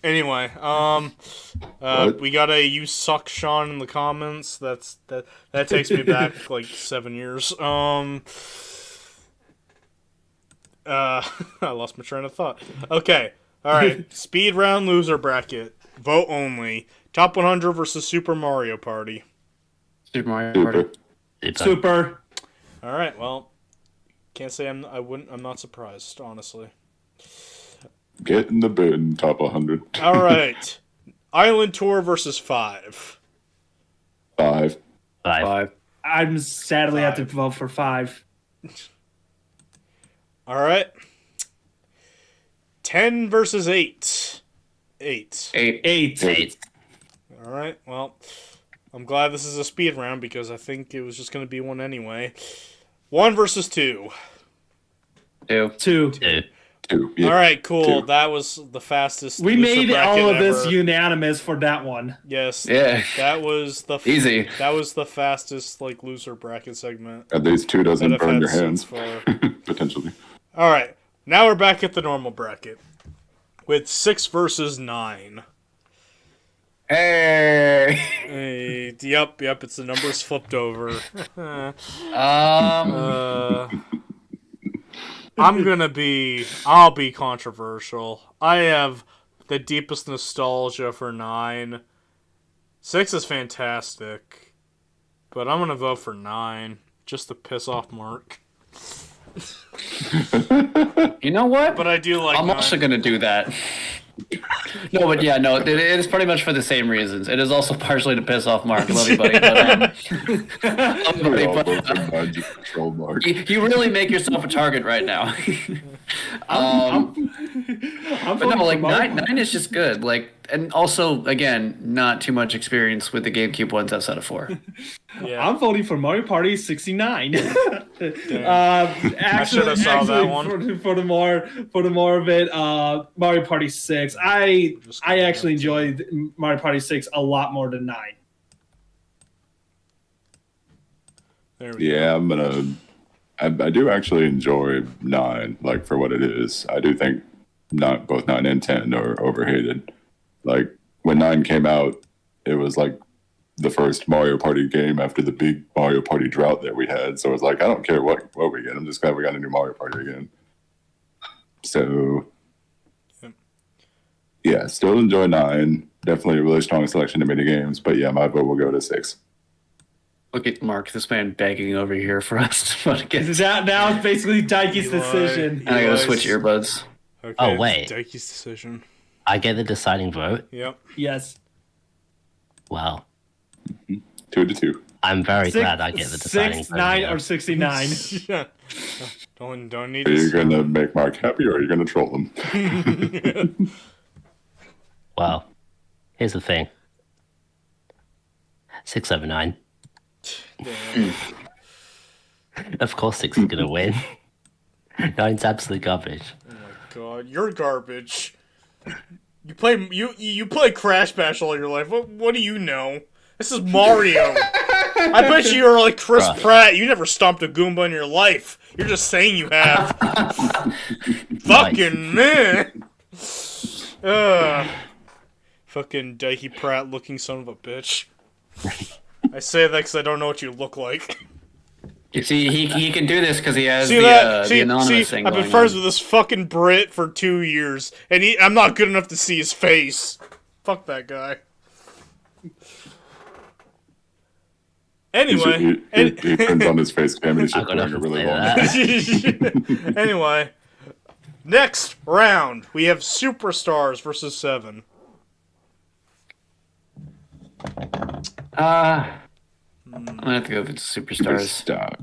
Anyway, What? we got a "you suck, Sean" in the comments. That takes me back like 7 years. I lost my train of thought. Okay, all right. Speed round loser bracket. Vote only. Top 100 versus Super Mario Party. Super Mario Super. Party. Super. All right. Well, can't say I'm not surprised, honestly. Get in the bin, top 100. All right. Island Tour versus 5. 5. 5. I'm sadly have to vote for 5. All right. 10 versus 8. 8. 8. 8. 8. All right. Well, I'm glad this is a speed round because I think it was just going to be one anyway. 1 versus 2. 2. 2. 2. 2. Yeah. All right, cool. 2. That was the fastest. We loser made bracket all of this ever. unanimous for that one. Yes. Yeah. That was the Easy. That was the fastest like loser bracket segment At least 2 that doesn't I've burn had your since hands, far. potentially. All right. Now we're back at the normal bracket with 6 versus 9. Hey. Hey, yep. It's the numbers flipped over. I'll be controversial. I have the deepest nostalgia for 9. 6 is fantastic, but I'm gonna vote for 9 just to piss off Mark. You know what? But I do like. I'm 9. also gonna do that. No, but yeah, no, it is pretty much for the same reasons. It is also partially to piss off Mark. Love you, buddy. But, We all but, vote for 9 just to troll Mark. you really make yourself a target right now. I'm But voting no, like for Mario. 9 is just good. Like, and also again, not too much experience with the GameCube ones outside of 4. Yeah. I'm voting for Mario Party 69. should've Actually, saw that one. For the more of it, Mario Party 6. I actually enjoyed Mario Party 6 a lot more than 9. There we go. Yeah, I'm gonna. I do actually enjoy 9, like for what it is. I do think both 9 and 10 are overhated. Like when 9 came out, it was like the first Mario Party game after the big Mario Party drought that we had. So it's like I don't care what we get. I'm just glad we got a new Mario Party again. So yeah, still enjoy 9. Definitely a really strong selection of mini games. But yeah, my vote will go to 6. Look at Mark, this man begging over here for us to get. Now it's basically Daiki's Eli. decision. And I gotta Eli's- switch earbuds. Okay, Oh, it's wait. Daiki's decision. I get the deciding vote. Yep. Yes. Wow. 2 to 2. I'm very glad I get the deciding 6, vote. 9, here. or 69. Yeah. Don't need Are you to. gonna make Mark happy or are you gonna troll him? Well, here's the thing. 6 over 9. Of course 6 is gonna win. 9's absolute garbage. God, you're garbage. You play Crash Bash all your life. What do you know? This is Mario. I bet you're like Chris Bruh. Pratt. You never stomped a Goomba in your life. You're just saying you have. Fucking man. Fucking Daiki Pratt looking son of a bitch. I say that because I don't know what you look like. You see, he can do this because he has See the, that? the anonymous thing I've been going friends on. with this fucking Brit for 2 years, and I'm not good enough to see his face. Fuck that guy. Anyway, He turns on his face cam and he's I'm just gonna wearing a have to really say long. that. anyway, next round we have Superstars versus 7. I'm gonna have to go with Superstars. Stop.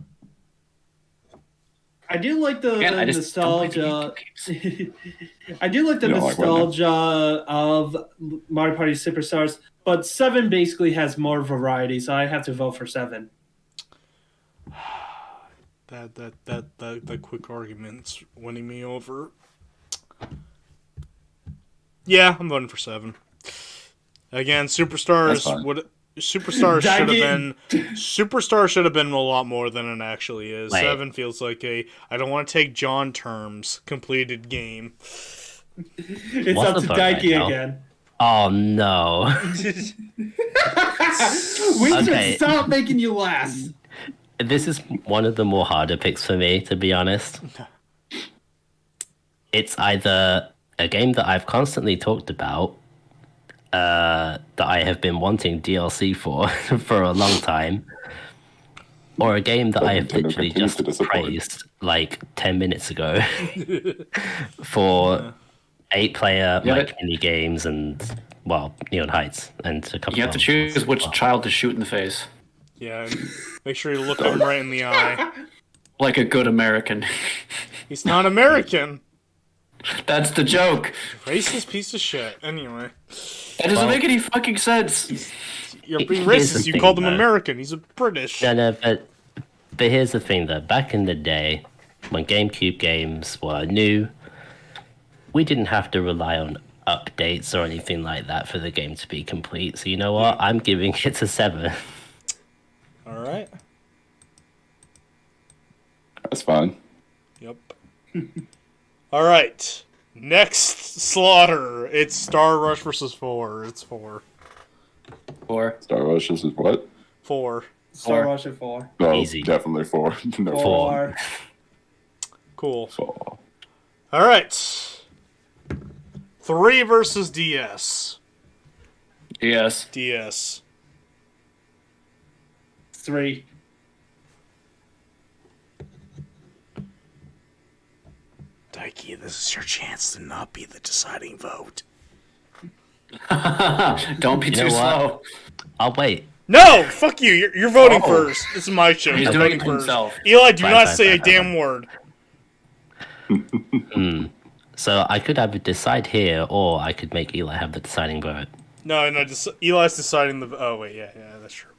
I do like the Man, I just don't like nostalgia. video games. I do like the You don't like what now? nostalgia of Mario Party Superstars, but 7 basically has more variety, so I have to vote for 7. That quick argument's winning me over. Yeah, I'm voting for 7. Again, That's fine. Superstars should have been a lot more than it actually is. Wait. 7 feels like I don't want to take John terms, completed game. It's What's up the to vote right Daiki now? again. Oh no. We Okay. should stop making you last. This is one of the more harder picks for me, to be honest. It's either a game that I've constantly talked about, that I have been wanting DLC for for a long time, or a game that I have Nintendo literally continues just to disappoint. praised like 10 minutes ago for 8-player Yeah, like but- mini games and well, Neon Heights and a couple. You have to of choose others. which Well, child to shoot in the face, Yeah, and make sure you look him right in the eye. like a good American. He's not American. That's the joke. Racist piece of shit. Anyway, That doesn't Well- make any fucking sense. you're being Here's the racist. You thing, called him though. American. He's a British. No, but here's the thing though. Back in the day, when GameCube games were new, we didn't have to rely on updates or anything like that for the game to be complete. So you know what? I'm giving it a 7. All right. That's fine. Yep. All right. Next slaughter. It's Star Rush versus 4. It's 4. Or Star Rush is what? 4. Star Four. Rush at 4. No, Easy. definitely 4. No, 4. Cool. 4. All right. 3 versus DS. yes, DS. 3. Daiki, this is your chance to not be the deciding vote. don't be You too know what? slow. I'll wait. No, fuck you. You're voting Oh. first. This is my show. He's You're doing voting it first. himself. Eli, do Fine, not fine, say fine, a damn word. So I could either decide here, or I could make Eli have the deciding vote. No, Eli's deciding the. Oh wait, yeah, that's true.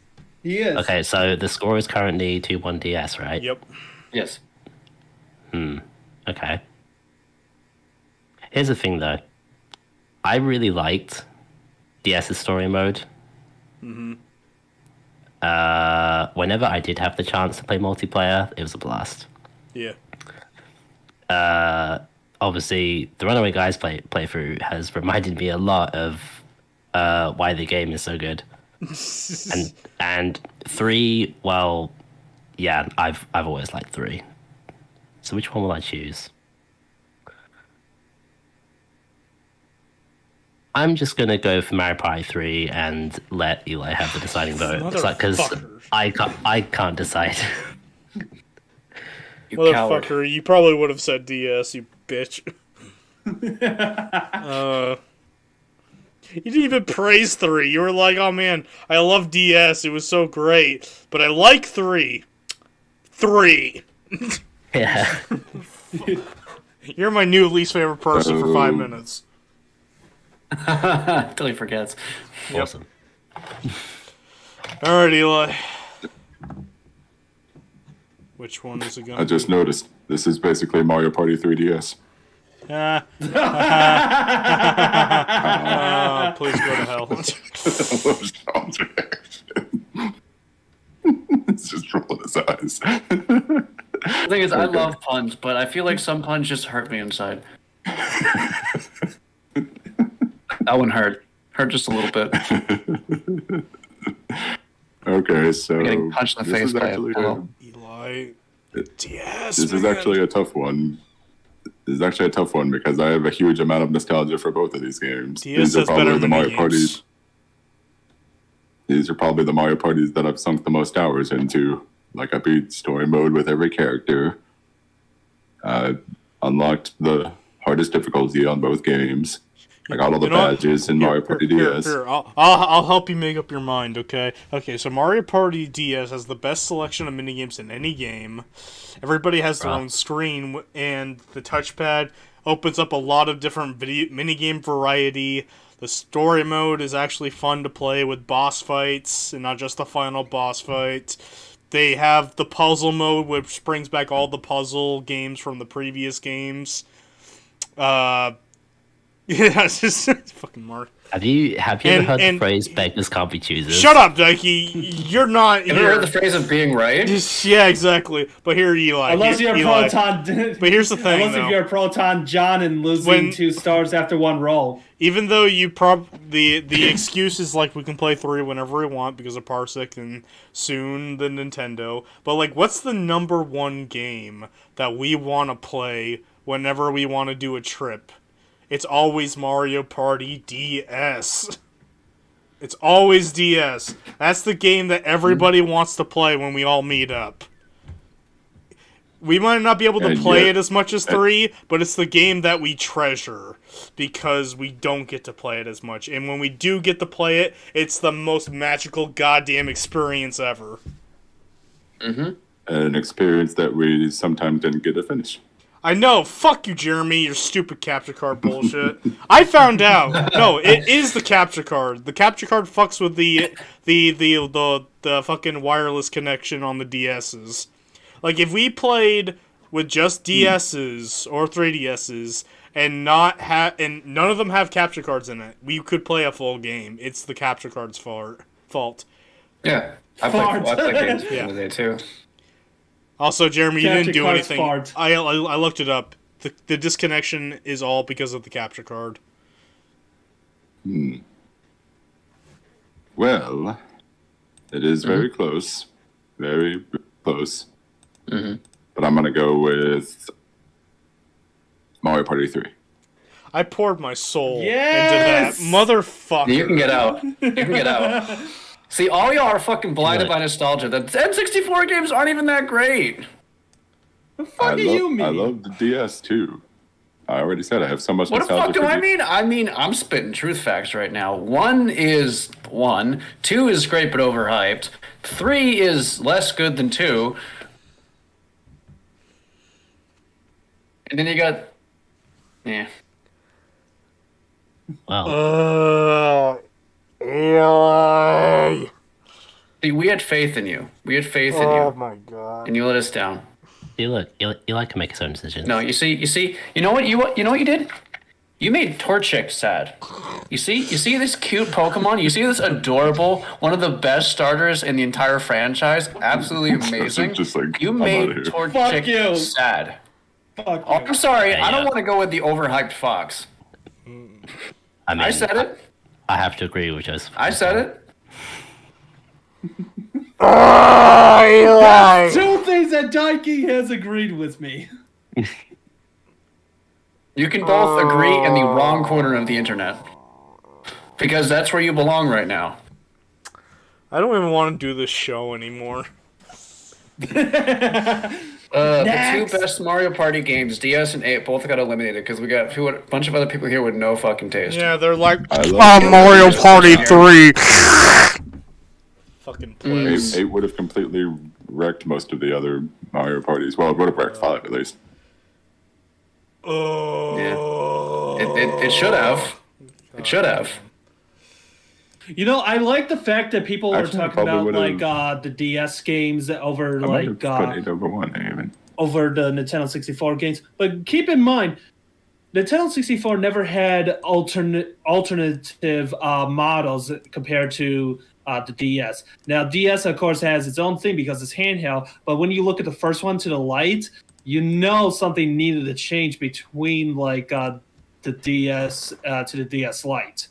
He is. Okay, so the score is currently 2-1 DS, right? Yep. Yes. Okay. Here's the thing, though. I really liked DS's story mode. Whenever I did have the chance to play multiplayer, it was a blast. Yeah. Obviously, the Runaway Guys playthrough has reminded me a lot of why the game is so good. and 3, well, yeah, I've always liked 3. So which one will I choose? I'm just gonna go for Mario Party 3 and let Eli have the deciding vote. It's like because Motherfucker. I can't decide. You coward. Motherfucker, you probably would have said DS, you bitch. You didn't even praise 3. You were like, oh man, I love DS, it was so great. But I like 3. 3. Yeah. You're my new least favorite person for 5 Oh. minutes. Until he forgets. Awesome. Alright, Eli. Which one is it gonna I just noticed this is basically Mario Party 3DS. please go to hell. It's just rolling his eyes. The thing is, I love puns, but I feel like some puns just hurt me inside. That one hurt. Hurt just a little bit. Okay, so Getting punched in the this face is by a actually pillow. Eli. DS. this is man. actually a tough one. This is actually a tough one because I have a huge amount of nostalgia for both of these games. DS These are has better probably the Mario minigames. parties. These are probably the Mario parties that I've sunk the most hours into. Like I beat story mode with every character. Unlocked the hardest difficulty on both games. I got all the You know what? badges in Mario Party DS. Here, I'll help you make up your mind, okay? Okay, so Mario Party DS has the best selection of minigames in any game. Everybody has their own screen, and the touchpad opens up a lot of different minigame variety. The story mode is actually fun to play with boss fights, and not just the final boss fight. They have the puzzle mode, which brings back all the puzzle games from the previous games. Yeah, it's just fucking Mark. Have you ever heard the phrase "beggars can't be choosers"? Shut up, Dikey. You're not. Have you heard the phrase of being right? Yeah, exactly. But here, Eli. Unless you're a Eli. Proton. But here's the thing, Unless though. if you're a Proton John and losing 2 stars after 1 roll. Even though you the excuse is like we can play 3 whenever we want because of Parsec and soon the Nintendo. But like, what's the number 1 game that we want to play whenever we want to do a trip? It's always Mario Party DS. It's always DS. That's the game that everybody wants to play when we all meet up. We might not be able to play it as much as 3, but it's the game that we treasure because we don't get to play it as much. And when we do get to play it, it's the most magical goddamn experience ever. An experience that we sometimes didn't get to finish. I know. Fuck you, Jeremy. Your stupid capture card bullshit. I found out. No, it is the capture card. The capture card fucks with the fucking wireless connection on the DSs. Like if we played with just DSs or 3DSs and none of them have capture cards in it, we could play a full game. It's the capture card's fault. Yeah. I play games the other day too. Also, Jeremy, you didn't Capture do card's anything. fart. I looked it up. The disconnection is all because of the capture card. Well, it is very close. Very close. But I'm going to go with Mario Party 3. I poured my soul Yes! into that. Motherfucker. You can get out. You can get out. See, all y'all are fucking blinded by nostalgia. The N64 games aren't even that great. The fuck do you mean? I love the DS too. I already said I have so much What the nostalgia. fuck do I mean? I mean, I'm spitting truth facts right now. 1 is 1. 2 is great but overhyped. 3 is less good than 2. And then you got... Yeah. Wow. Eli. See, we had faith in you. We had faith in Oh you. my god. And you let us down. See, look, Eli can make his own decisions. No, you see, you know what you know what you did? You made Torchic sad. You see this cute Pokemon? You see this adorable, one of the best starters in the entire franchise? Absolutely amazing. Just like, You I'm made outta here. Fuck Torchic you. sad. Fuck Oh, you. I'm sorry, Yeah, I don't yeah. want to go with the overhyped Fox. I mean, I said it. I have to agree with Joseph. I said it. Eli. 2 things that Daiki has agreed with me. You can both agree in the wrong corner of the internet. Because that's where you belong right now. I don't even want to do this show anymore. The Next. 2 best Mario Party games, DS and 8, both got eliminated because we got a bunch of other people here with no fucking taste. Yeah, they're like, I love Mario Party 3. Fucking play. 8 would have completely wrecked most of the other Mario Parties. Well, it would have wrecked 5 at least. Oh. It should have. It should have. You know, I like the fact that people were Actually, I talking probably about would've- like the DS games over I might have like put 8 over 1 even. over the Nintendo 64 games. But keep in mind, Nintendo 64 never had alternative models compared to the DS. Now, DS, of course, has its own thing because it's handheld. But when you look at the first one to the light, you know something needed to change between like the DS to the DS Lite.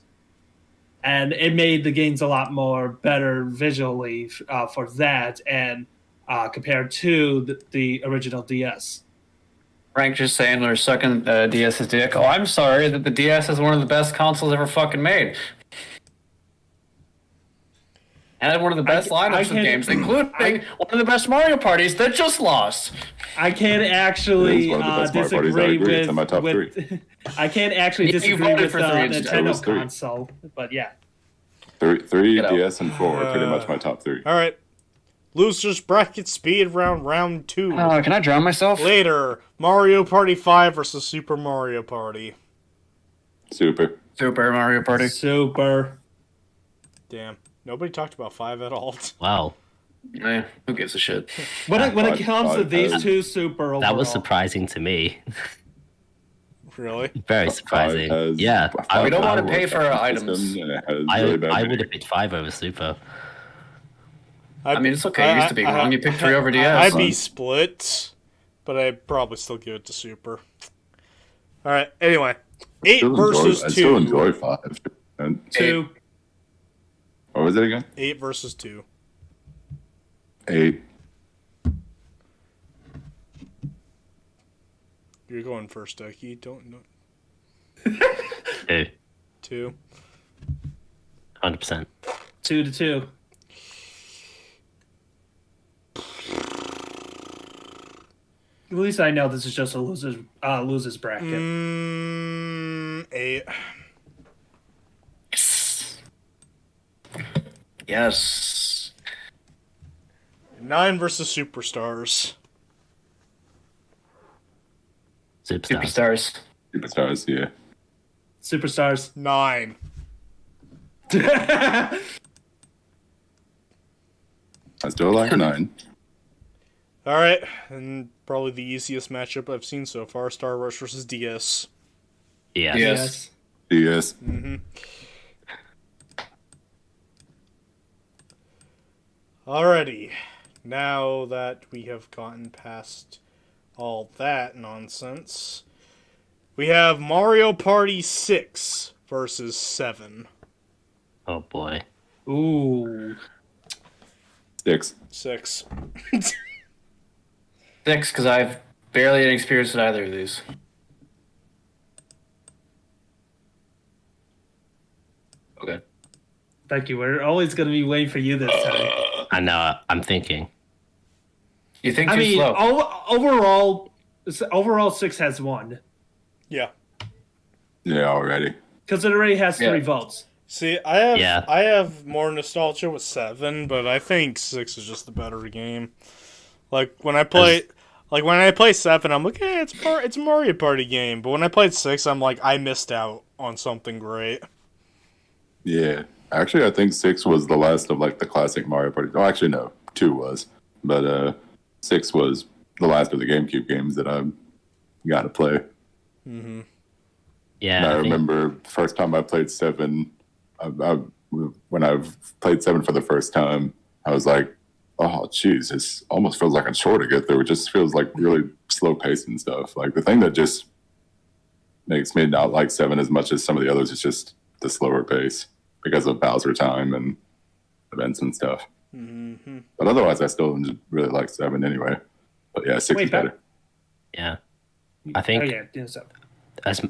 And it made the games a lot more better visually for that, and compared to the original DS. Frank just saying they're sucking DS's dick. Oh, I'm sorry that the DS is one of the best consoles ever fucking made. And had one of the best lineups of can't- games, including one of the best Mario parties that just lost. I can't It actually is one of the best Mario parties. I disagree agree. It's with. in my top with I can't actually You disagree voted with for the three instead. It was Nintendo three. console, but yeah. Three Get out. DS and 4 are pretty much my top 3. All right. Losers bracket speed round 2. Can I drown myself? Later, Mario Party 5 versus Super Mario Party. Super. Super Mario Party. Super. Damn, nobody talked about 5 at all. Wow, Eh, who gives a shit? When it Five- comes to five these has- two, super overall. that was surprising to me. Really? Very Five surprising. has- Yeah, five We don't has wanna a pay for our system, items. and it has I really bad would video have picked 5 over Super. I mean, it's okay. You used to be wrong. You picked 3 over DS. I'd be split, but I'd probably still give it to Super. All right. Anyway, 8 Still versus I 2. still enjoy 5. And 2. what was it again? 8 versus 2. 8. You're going first, Ducky. Don't know. 2, 2. 100%. 2-2. At least I know this is just a losers bracket. 8. Yes. 9 versus Superstars. Superstar. Superstars. Superstars, yeah. Superstars. 9. I still like a 9. All right, and probably the easiest matchup I've seen so far: Star Rush versus DS. Yeah. Yes. DS. Alrighty, now that we have gotten past all that nonsense, we have Mario Party 6 versus 7. Oh boy. Ooh. 6. 6. 6, because I've barely experienced either of these. Okay. Thank you. We're always going to be waiting for you this time. I know. I'm thinking. You think I too mean, slow? overall 6 has won. Yeah. Yeah, already. Because it already has 3 Yeah. votes. See, I Yeah. have more nostalgia with 7, but I think 6 is just the better game. Like when I play 7, I'm like, hey, it's a Mario Party game. But when I played 6, I'm like, I missed out on something great. Yeah. Actually, I think 6 was the last of like the classic Mario Party. Oh, actually, no. 2 was. But 6 was the last of the GameCube games that I got to play. Mm-hmm. Yeah. And I think- remember the first time I played 7, when I played 7 for the first time, I was like, oh, jeez, this almost feels like a chore to get through. It just feels like really slow paced and stuff. Like the thing that just makes me not like 7 as much as some of the others is just the slower pace because of Bowser time and events and stuff. Mm-hmm. But otherwise, I still really like 7 anyway. But yeah, 6 Wait, is better. Yeah. I think Oh, yeah. So.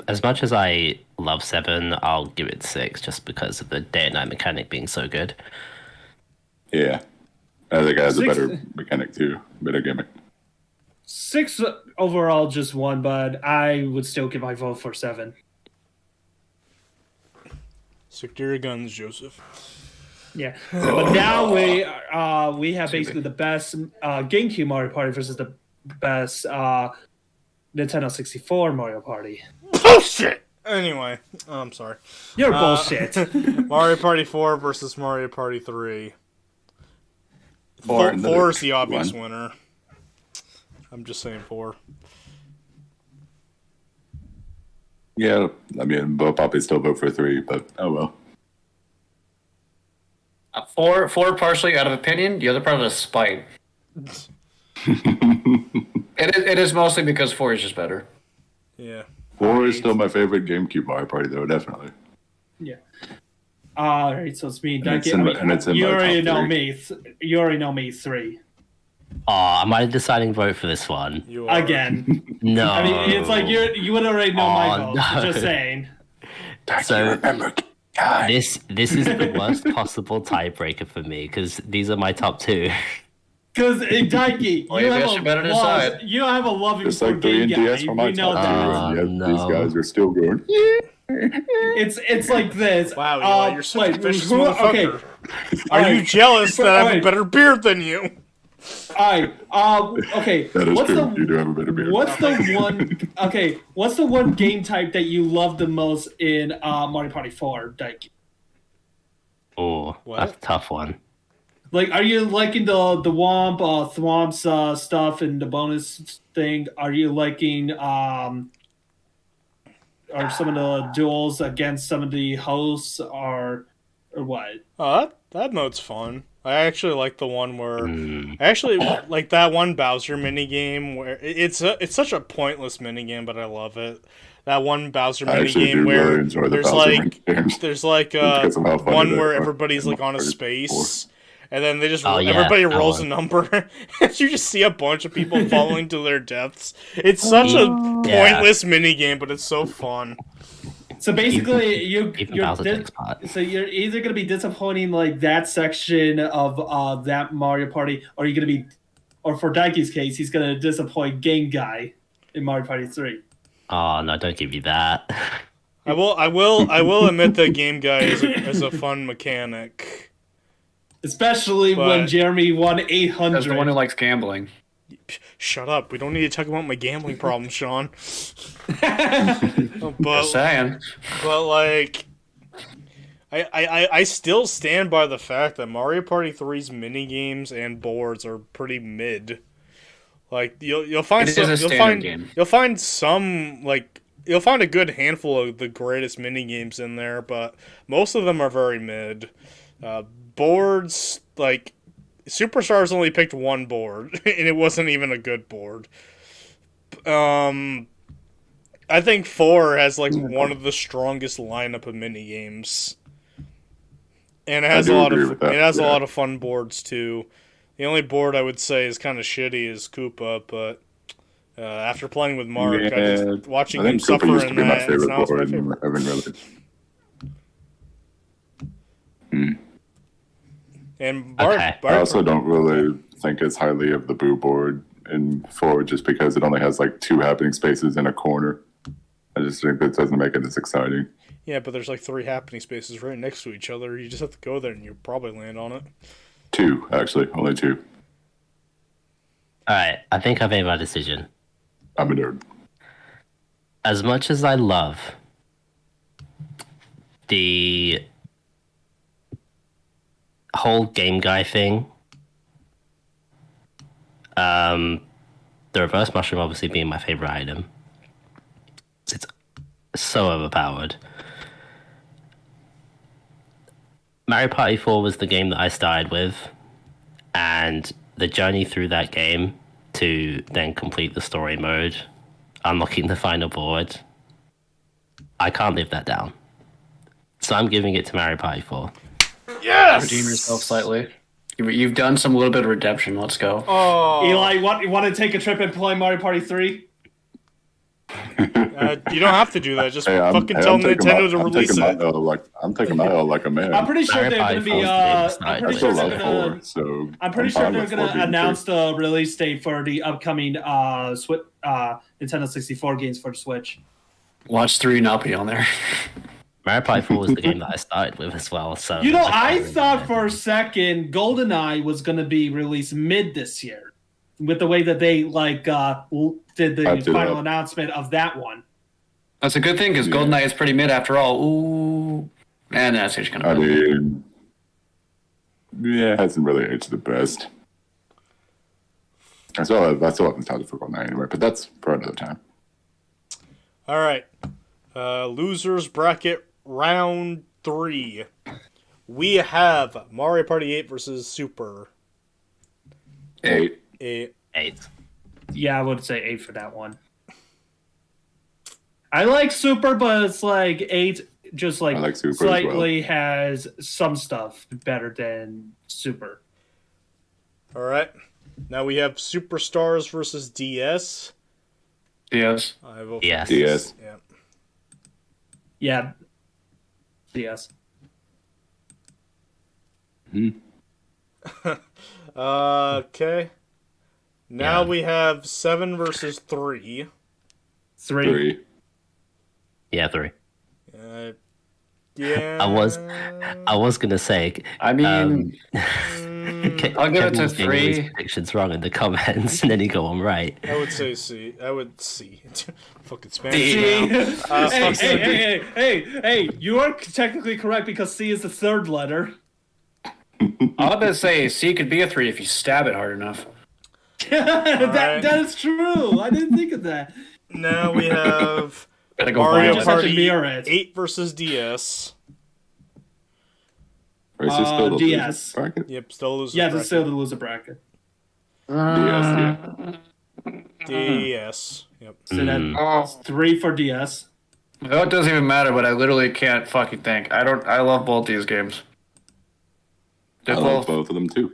as much as I love 7, I'll give it 6 just because of the day and night mechanic being so good. Yeah. I think it has a 6 better mechanic too, better gimmick. 6 overall just won, but I would still give my vote for 7. Stick to your guns, Joseph. Yeah, but now we have basically the best GameCube Mario Party versus the best Nintendo 64 Mario Party. Bullshit! Anyway, I'm sorry. You're bullshit. Mario Party 4 versus Mario Party 3. 4. 4 is the obvious winner. I'm just saying 4. Yeah, I mean, but I'll probably still vote for 3, but oh well. 4 partially out of opinion, the other part of it is spite. It is mostly because 4 is just better. Yeah. 4 is still my favorite GameCube Mario Party, though, definitely. Yeah. All right, so it's me. And it's in You my already top know 3. me. You already know me. 3 Am I the deciding vote for this one? You are. again. No. I mean, it's like you would already know my Oh, vote. no. Just saying. Don't So- you remember, guy? This is the worst possible tiebreaker for me because these are my top 2. Because Daiki, Well, you guys should better decide. you have a loving It's for like 3 game and DS guy. for my We know top that. two, and yet these no. guys are still going. It's like this. Wow, Eli, you're such a wait, vicious who- motherfucker. Okay, Are you Alright. jealous that I have a Alright. better beard than you? alright. Okay. That is what's true. the You do have a better beard. What's the one? Okay, what's the one game type that you love the most in Mario Party 4, Daiki? Oh, What? that's a tough one. Like, are you liking the Womp, Thwomp's stuff and the bonus thing? Are you liking or some of the duels against some of the hosts, or what? That mode's fun. I actually like the one where Hmm. I actually like that one Bowser minigame where it's such a pointless minigame, but I love it. That one Bowser I actually minigame do where really enjoy the there's Bowser like games. there's like Because of how funny one they where are. everybody's like on a Mario space. And then they just Oh, yeah, everybody that rolls a one. number, and you just see a bunch of people falling to their deaths. It's such a Yeah. pointless minigame, but it's so fun. So basically, Even you're Bowser takes part. so you're either gonna be disappointing like that section of that Mario Party, or you're gonna be, or for Daiki's case, he's gonna disappoint Game Guy in Mario Party 3. Oh no, don't give me that. I will admit that Game Guy is a fun mechanic. Especially when But- Jeremy won As the one who 800. likes gambling. Shut up. We don't need to talk about my gambling problems, Sean. Just But saying. like I still stand by the fact that Mario Party 3's minigames and boards are pretty mid. Like you'll find It is a standard game. you'll find some like you'll find a good handful of the greatest minigames in there, but most of them are very mid. Boards, like Superstars only picked one board, and it wasn't even a good board. I think 4 has like one of the strongest lineup of minigames, and it has I a do lot agree of with that, it has a yeah. lot of fun boards too. The only board I would say is kind of shitty is Koopa, but after playing with Mark, watching I him think suffer Koopa used to in be my that, it's favorite now it's my board. favorite. I haven't really. And Okay. I also don't really think as highly of the Boo board in 4 just because it only has like 2 happening spaces in a corner. I just think that doesn't make it as exciting. Yeah, but there's like 3 happening spaces right next to each other. You just have to go there and you'll probably land on it. 2, actually, only 2. Alright, I think I made my decision. I'm a nerd. As much as I love the whole Game Guy thing, the reverse mushroom obviously being my favorite item. It's so overpowered. Mario Party 4 was the game that I started with, and the journey through that game to then complete the story mode, unlocking the final board, I can't live that down. So I'm giving it to Mario Party 4. Yes! Redeem yourself slightly. You've done some little bit of redemption. Let's go. Oh, Eli, want to take a trip and play Mario Party 3? you don't have to do that. Just Hey, fucking tell Nintendo to release it. I'm taking my L like a man. I'm pretty sure Mario they're Party going to 4 be. is the game I'm that's pretty I sure still they're love going 4, to. so I'm pretty sure fine they're with going 4 to being announce free. the release date for the upcoming Nintendo 64 games for Switch. Watch 3 not be on there. Mario Party 4 was the game that I started with as well. So You know, can't I really thought do for a that. second GoldenEye was going to be released mid this year, with the way that they did the Hyped it final up. announcement of that one. That's a good thing because Yeah. GoldenEye is pretty mid after all. Ooh. And that's just I gonna. mean, yeah, it hasn't really aged the best. I still have nostalgia for GoldenEye anyway, but that's for another time. All right. Losers bracket round 3. We have Mario Party 8 versus Super 8. 8. 8. Yeah, I would say 8 for that one. I like Super, but it's like 8 just like I like Super as well. slightly has some stuff better than Super. All right. Now we have Superstars versus DS. Yes. I vote Yes. for DS. Yeah. Yeah. Yes. Okay. Now Yeah. we have 7 versus 3. Three. 3. Yeah, 3. Yeah. I was gonna say, I mean, I'll give it Kevin to was getting all these 3. predictions wrong in the comments, and then he got one right. I would say C. I would C. Fucking Spanish C. now. Hey! You are technically correct because C is the third letter. I'm about to say C could be a 3 if you stab it hard enough. Alright. That is true. I didn't think of that. Now we have Gotta go Mario violent. Just have to Party mirror it. 8 versus DS. Or is it still the DS. losers bracket? Yep, still losers Yeah, bracket. it's still the loser bracket. DS, yeah. DS. Yep. So that's 3 for DS. Though it doesn't even matter, but I literally can't fucking think. I love both these games. I They're love both. both of them too.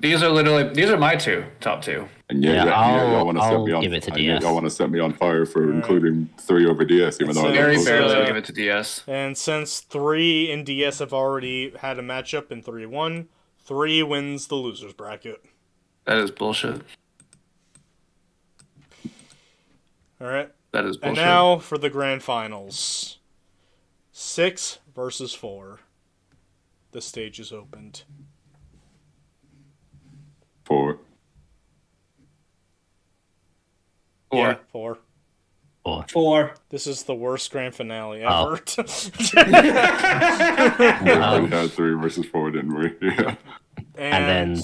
These are my top two. And Yeah, y'all want to set I'll me on. give it to I know DS. y'all want to set me on fire for including 3 over DS, even though I Very love both of barely them. will give it to DS. And since 3 and DS have already had a matchup in 3-1, 3 wins the losers bracket. That is bullshit. Alright. That is And bullshit. now for the grand finals. 6 versus 4. The stage is opened. 4. Yeah, 4. 4. This is the worst grand finale Oh. ever. We had 3 versus 4, didn't we? Yeah. And then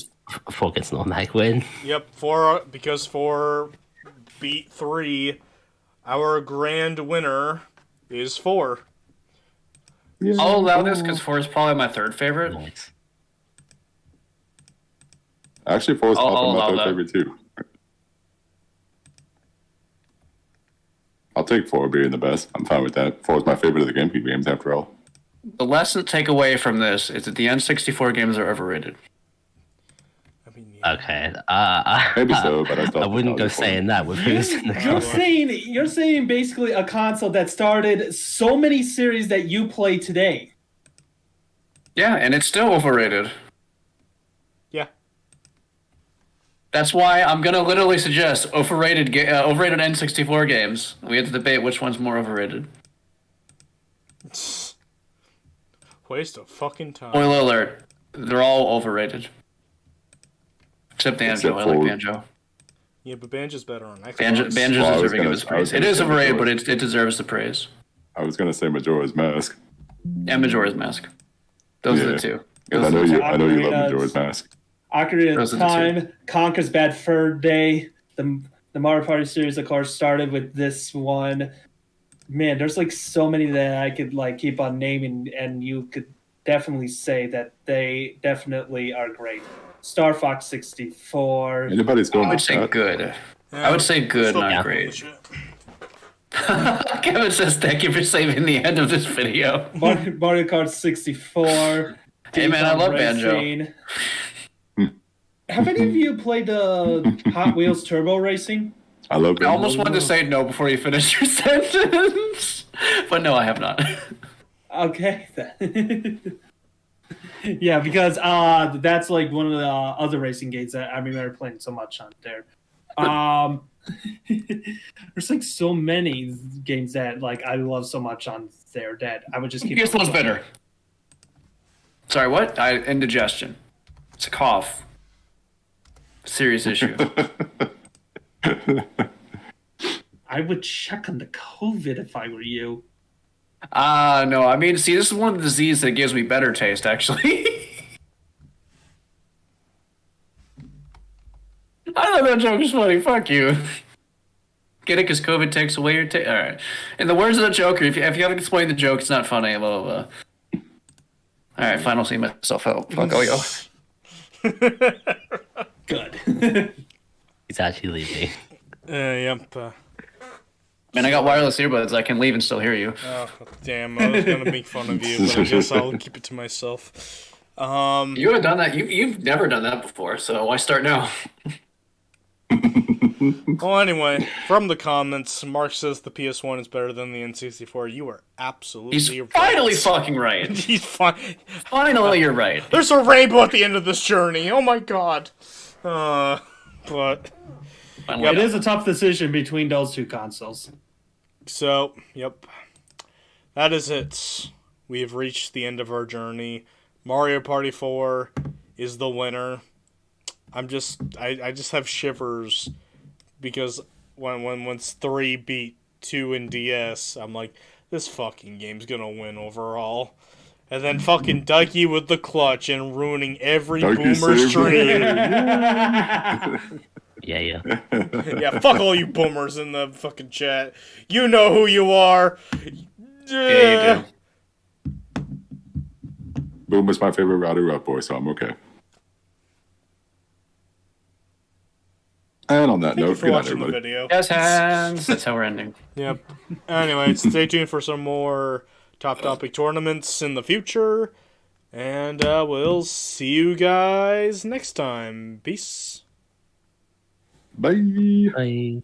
4 gets an automatic win. Yep, 4, because 4 beat 3. Our grand winner is 4. I'll allow this because 4 is probably my third favorite. Nice. Actually, 4 is I'll probably my allow third that. favorite too. I'll take 4 being the best. I'm fine with that. 4 is my favorite of the GameCube games, after all. The lesson to take away from this is that the N64 games are overrated. I mean, yeah. Okay. Maybe so, but I still I wouldn't go think that was saying that with who's in the You're comments. saying basically a console that started so many series that you play today. Yeah, and it's still overrated. Yeah. That's why I'm gonna literally suggest overrated N64 games. We have to debate which one's more overrated. Waste of fucking time. Spoiler alert: they're all overrated, except Banjo. Except I like for- Banjo. Yeah, but Banjo's better on Xbox. Banjo's Well, I was deserving gonna- of its I was praise. It gonna is say overrated, but Majora's- it deserves the praise. I was gonna say Majora's Mask. And Majora's Mask. Those are Yeah. the two. Because Those are the two. I know you love Ocarina's- Majora's Mask. Ocarina Those of are the Time, Conker's Bad Fur Day. The Mario Party series, of course, started with this one. Man, there's like so many that I could like keep on naming, and you could definitely say that they definitely are great. Star Fox 64. Anybody still I in would the say chat? good. I would say good, Still not cool great. as shit. Kevin says, "Thank you for saving the end of this video." Mario Kart 64. Hey, man, I Deep love Racing. Have any of you played the Hot Wheels Turbo Racing? I love I it. almost wanted to say no before you finish your sentence, but no, I have not. Okay. Yeah, because that's like one of the other racing games that I remember playing so much on there. There's like so many games that like I love so much on there that I would just keep. Here's one's better. Sorry, what? Indigestion. It's a cough. Serious issue. I would check on the COVID if I were you. No, I mean, see, this is one of the diseases that gives me better taste, actually. I thought that joke was funny. Fuck you. Get it? Because COVID takes away your taste. All right. In the words of the Joker, if you haven't explained the joke, it's not funny. Blah, blah, blah. All right, fine. I'll see myself out. Fuck, I'll go. Good. He's actually leaving. Yep. Man, I got wireless earbuds. I can leave and still hear you. Oh, damn. I was going to make fun of you, but I guess I'll keep it to myself. You haven't done that. You've never done that before, so why start now? Well, anyway, from the comments, Mark says the PS1 is better than the N64. You are absolutely He's right. finally fucking right. He's fine. Finally, you're right. There's a rainbow at the end of this journey. Oh my god. But It is a tough decision between those two consoles. so, yep. That is it. We have reached the end of our journey. Mario Party 4 is the winner. I just have shivers because once 3 beat 2 in DS, I'm like, this fucking game's gonna win overall. And then fucking Ducky with the clutch and ruining every Ducky boomer's saved it. dream. Yeah. Yeah, fuck all you boomers in the fucking chat. You know who you are. Yeah, you do. Boom was my favorite router up boy, so I'm okay. And on that Thank you note, for good night, watching the everybody. video. Yes, hands. That's how we're ending. Yep. Anyway, stay tuned for some more Top Topic tournaments in the future. And we'll see you guys next time. Peace. Bye. Bye.